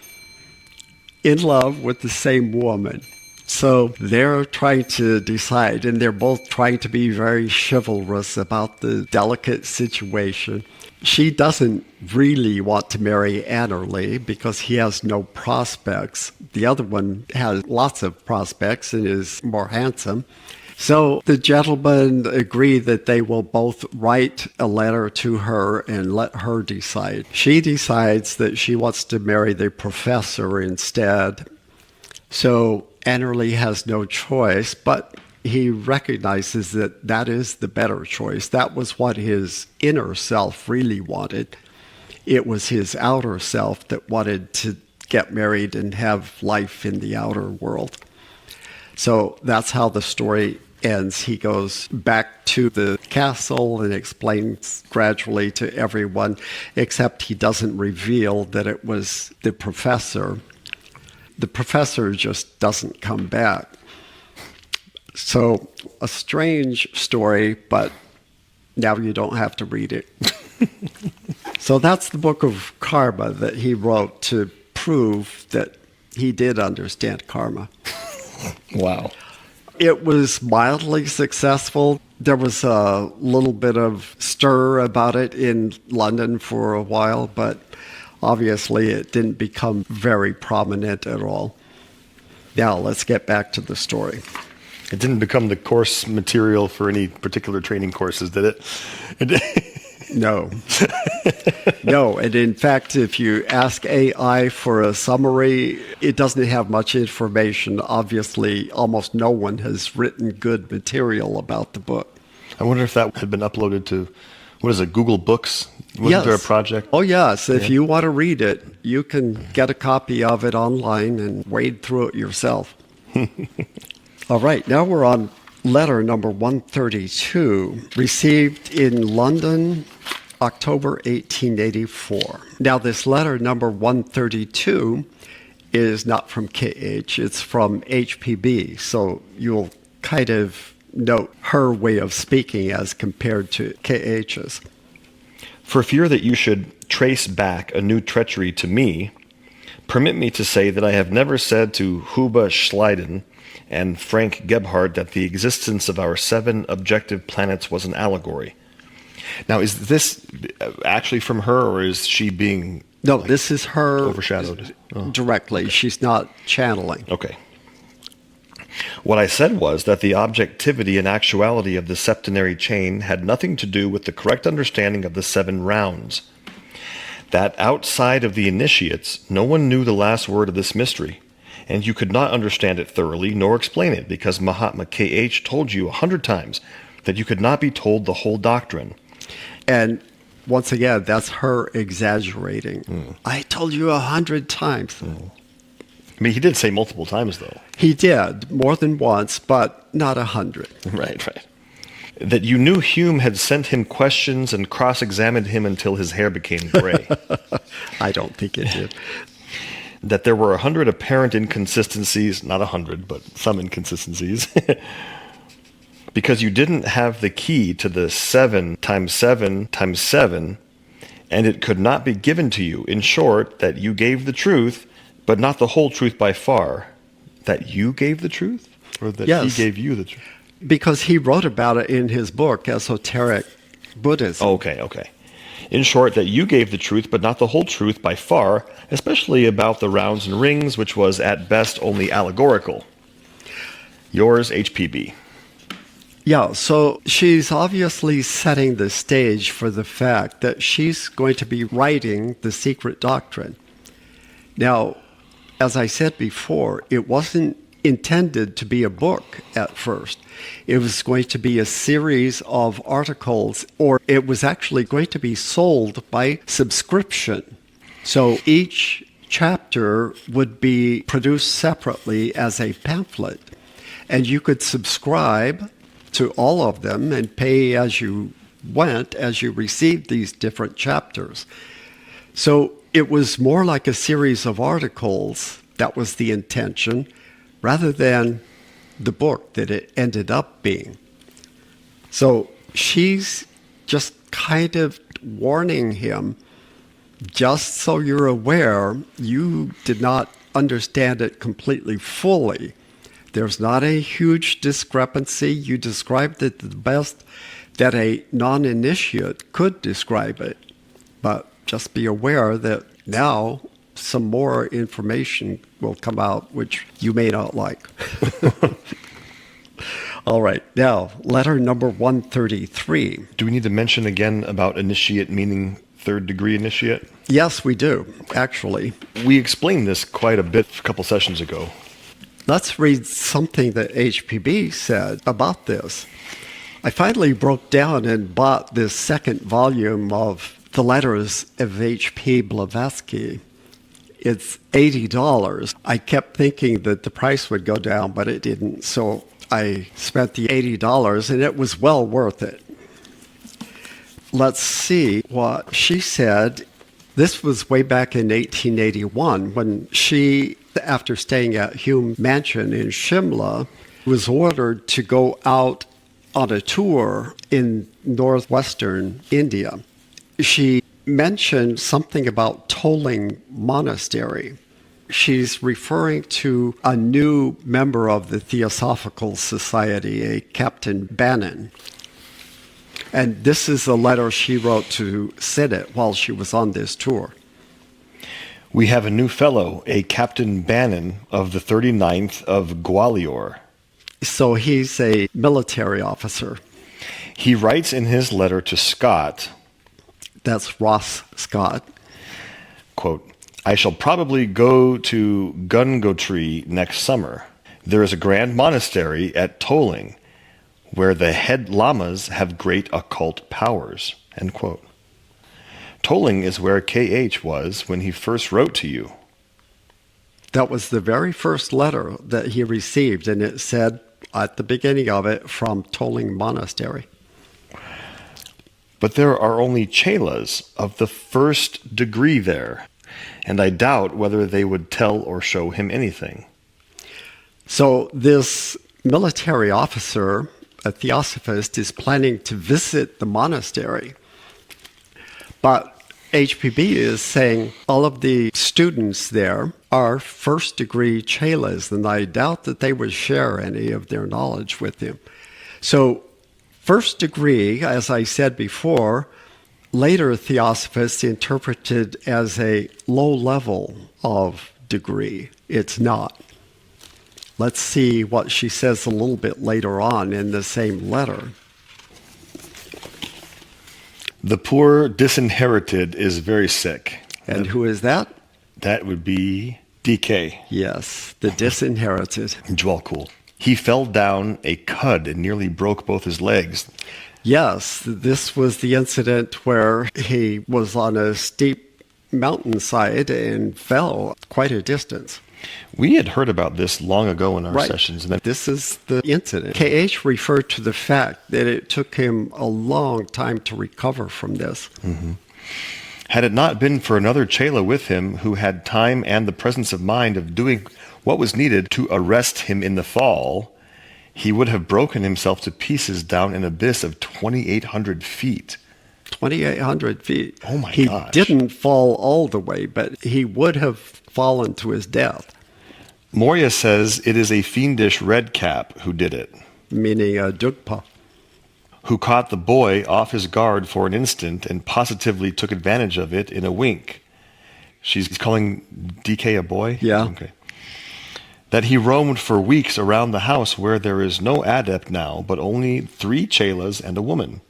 in love with the same woman. So they're trying to decide, and they're both trying to be very chivalrous about the delicate situation. She doesn't really want to marry Annerly because he has no prospects. The other one has lots of prospects and is more handsome. So the gentlemen agree that they will both write a letter to her and let her decide. She decides that she wants to marry the professor instead. So Annerly has no choice, but he recognizes that that is the better choice. That was what his inner self really wanted. It was his outer self that wanted to get married and have life in the outer world. So that's how the story ends. He goes back to the castle and explains gradually to everyone, except he doesn't reveal that it was the professor. The professor just doesn't come back. So a strange story, but now you don't have to read it. So that's the book of karma that he wrote to prove that he did understand karma. Wow. It was mildly successful. There was a little bit of stir about it in London for a while, but obviously it didn't become very prominent at all. Now let's get back to the story. It didn't become the course material for any particular training courses, did it? No. No, and in fact, if you ask AI for a summary, it doesn't have much information. Obviously, almost no one has written good material about the book. I wonder if that had been uploaded to, what is it, Google Books? Wasn't there a project? Oh, yes. If you want to read it, you can get a copy of it online and wade through it yourself. All right, now we're on letter number 132, received in London, October 1884. Now, this letter number 132 is not from KH, it's from HPB, so you'll kind of note her way of speaking as compared to KH's. For fear that you should trace back a new treachery to me, permit me to say that I have never said to Huba Schleiden and Frank Gebhardt that the existence of our 7 objective planets was an allegory. Now, is this actually from her, or is she being... No, this is her overshadowed directly. She's not channeling. Okay. What I said was that the objectivity and actuality of the septenary chain had nothing to do with the correct understanding of the 7 rounds. That outside of the initiates, no one knew the last word of this mystery, and you could not understand it thoroughly nor explain it, because Mahatma K.H. told you 100 times that you could not be told the whole doctrine. And once again, that's her exaggerating. I told you 100 times. I mean, he did say multiple times, though. He did, more than once, but not 100. Right. That you knew Hume had sent him questions and cross-examined him until his hair became gray. I don't think it did. That there were 100 apparent inconsistencies, not 100, but some inconsistencies, because you didn't have the key to the 7 times 7 times 7, and it could not be given to you. In short, that you gave the truth, but not the whole truth by far. That you gave the truth? Or that he gave you the truth? Because he wrote about it in his book, Esoteric Buddhism. Okay. In short, that you gave the truth, but not the whole truth by far, especially about the rounds and rings, which was at best only allegorical. Yours, HPB. Yeah, so she's obviously setting the stage for the fact that she's going to be writing the secret doctrine. Now, as I said before, it wasn't intended to be a book at first. It was going to be a series of articles, or it was actually going to be sold by subscription. So each chapter would be produced separately as a pamphlet, and you could subscribe to all of them and pay as you went, as you received these different chapters. So it was more like a series of articles. That was the intention, rather than the book that it ended up being. So she's just kind of warning him, just so you're aware, you did not understand it completely fully. There's not a huge discrepancy. You described it the best that a non-initiate could describe it. But just be aware that now some more information will come out which you may not like. All right, now, letter number 133. Do we need to mention again about initiate meaning third degree initiate? Yes, we do, actually. We explained this quite a bit a couple sessions ago. Let's read something that HPB said about this. I finally broke down and bought this second volume of the letters of H.P. Blavatsky. It's $80. I kept thinking that the price would go down, but it didn't. So I spent the $80, and it was well worth it. Let's see what she said. This was way back in 1881 when she, after staying at Hume Mansion in Shimla, was ordered to go out on a tour in northwestern India. She mentioned something about Toling Monastery. She's referring to a new member of the Theosophical Society, a Captain Banon. And this is a letter she wrote to Sinnett while she was on this tour. We have a new fellow, a Captain Banon of the 39th of Gwalior. So he's a military officer. He writes in his letter to Scott, that's Ross Scott, quote, I shall probably go to Gungotri next summer. There is a grand monastery at Toling, where the head lamas have great occult powers, end quote. Toling is where K.H. was when he first wrote to you. That was the very first letter that he received, and it said at the beginning of it, from Toling Monastery. But there are only Chelas of the first degree there, and I doubt whether they would tell or show him anything. So this military officer, a theosophist, is planning to visit the monastery. But HPB is saying all of the students there are first-degree Chelas, and I doubt that they would share any of their knowledge with him. So first degree, as I said before, later theosophists interpreted as a low level of degree. It's not. Let's see what she says a little bit later on in the same letter. The poor disinherited is very sick. And who is that? That would be DK. Yes, the disinherited. Jwalkul. He fell down a cud and nearly broke both his legs. Yes, this was the incident where he was on a steep mountainside and fell quite a distance. We had heard about this long ago in our Right. sessions. And then This is the incident. KH referred to the fact that it took him a long time to recover from this. had it not been for another Chela with him who had time and the presence of mind of doing what was needed to arrest him in the fall, he would have broken himself to pieces down an abyss of 2,800 feet. 2,800 feet. Oh my he gosh. He didn't fall all the way, but he would have fallen to his death. Moria says it is a fiendish redcap who did it, meaning a Dugpas, who caught the boy off his guard for an instant and positively took advantage of it in a wink. She's calling DK a boy? Yeah. Okay. That he roamed for weeks around the house where there is no adept now, but only 3 Chelas and a woman.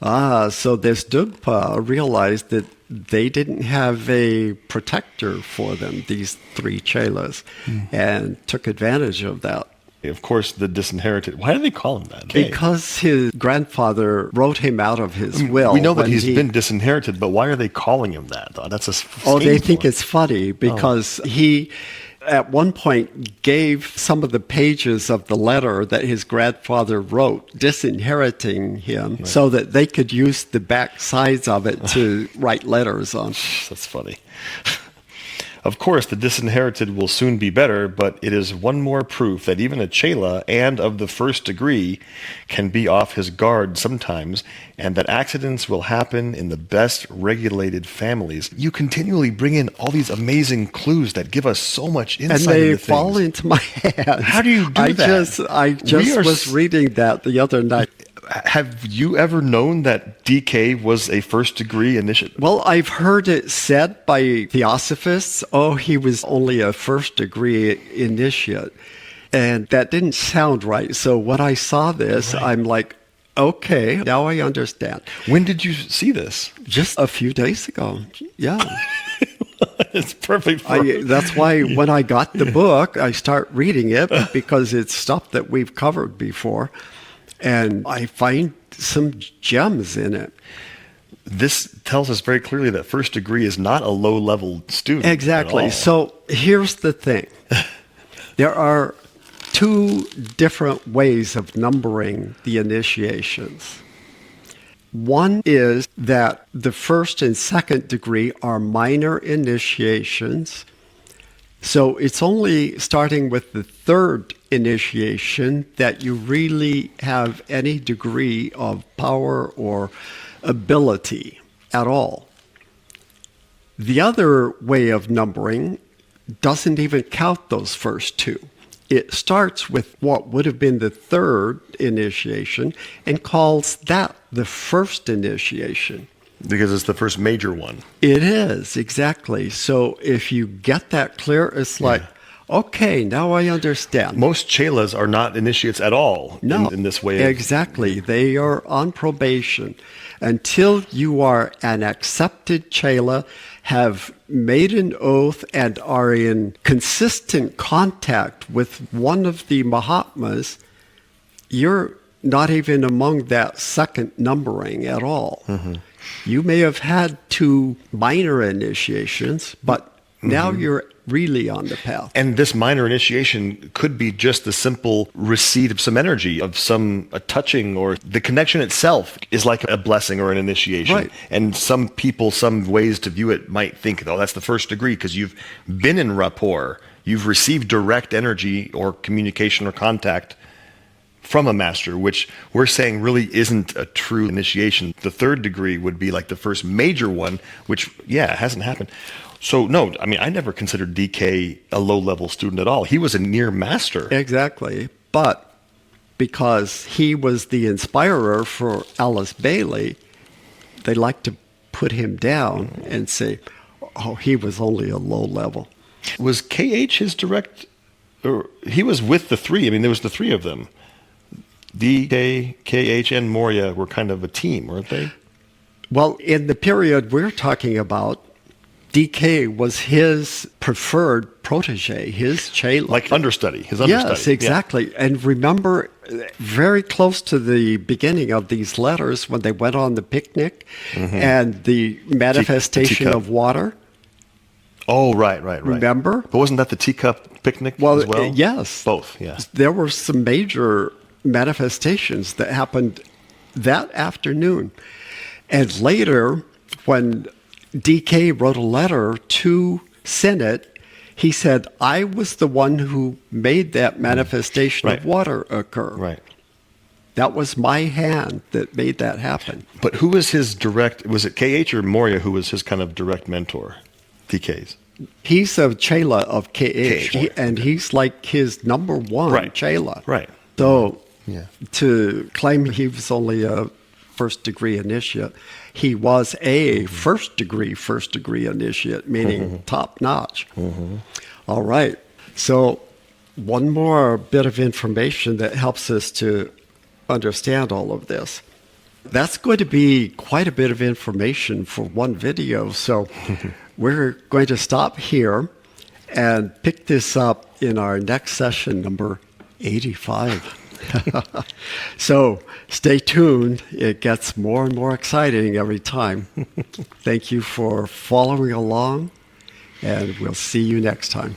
So this Dugpa realized that they didn't have a protector for them, these 3 Chelas, and took advantage of that. Of course, the disinherited. Why do they call him that? Because his grandfather wrote him out of his will. We know that he's been disinherited, but why are they calling him that? That's a they think it's funny because he, at one point, gave some of the pages of the letter that his grandfather wrote, disinheriting him, so that they could use the back sides of it to write letters on. That's funny. Of course, the disinherited will soon be better, but it is one more proof that even a Chela and of the first degree can be off his guard sometimes, and that accidents will happen in the best regulated families. You continually bring in all these amazing clues that give us so much insight And they into fall things. into my hands. How do you do that? I just was reading that the other night. Have you ever known that DK was a first degree initiate? Well, I've heard it said by theosophists, he was only a first degree initiate. And that didn't sound right. So when I saw this, I'm like, okay, now I understand. When did you see this? Just a few days ago. Yeah. It's perfect for That's why when I got the book, I start reading it because it's stuff that we've covered before. And I find some gems in it. This tells us very clearly that first degree is not a low-level student. Exactly. At all. So here's the thing. There are two different ways of numbering the initiations. One is that the first and second degree are minor initiations. So it's only starting with the third initiation that you really have any degree of power or ability at all. The other way of numbering doesn't even count those first two. It starts with what would have been the third initiation and calls that the first initiation. Because it's the first major one. It is, exactly. So if you get that clear, it's like, okay, now I understand. Most Chelas are not initiates at all in this way. Exactly. They are on probation until you are an accepted Chela, have made an oath, and are in consistent contact with one of the Mahatmas. You're not even among that second numbering at all. Mm-hmm. You may have had two minor initiations, but now you're really on the path. And this minor initiation could be just the simple receipt of some energy, of a touching, or the connection itself is like a blessing or an initiation. Right. And some people, some ways to view it might think, oh, that's the first degree because you've been in rapport. You've received direct energy or communication or contact from a master, which we're saying really isn't a true initiation. The third degree would be like the first major one, which, hasn't happened. So, no, I mean, I never considered DK a low-level student at all. He was a near master. Exactly. But because he was the inspirer for Alice Bailey, they like to put him down and say, oh, he was only a low level. Was KH his direct, or he was with the three? I mean, there was the three of them. DK, KH, and Moria were kind of a team, weren't they? Well, in the period we're talking about, DK was his preferred protege, his Chela. Like understudy, his understudy. Yes, exactly. Yeah. And remember, very close to the beginning of these letters, when they went on the picnic and the manifestation of water. Oh, right. Remember? But wasn't that the teacup picnic as well? Yes. Both, yeah. There were some major manifestations that happened that afternoon. And later, when DK wrote a letter to Sinnett, he said, I was the one who made that manifestation of water occur. Right. That was my hand that made that happen. But who was his direct, was it KH or Moria who was his kind of direct mentor? DK's. He's a Chela of KH, and he's like his number one Chela. Right. So to claim he was only a first degree initiate, he was a first degree initiate, meaning top notch. All right. So one more bit of information that helps us to understand all of this. That's going to be quite a bit of information for one video. So we're going to stop here and pick this up in our next session, number 85. So stay tuned. It gets more and more exciting every time. Thank you for following along, and we'll see you next time.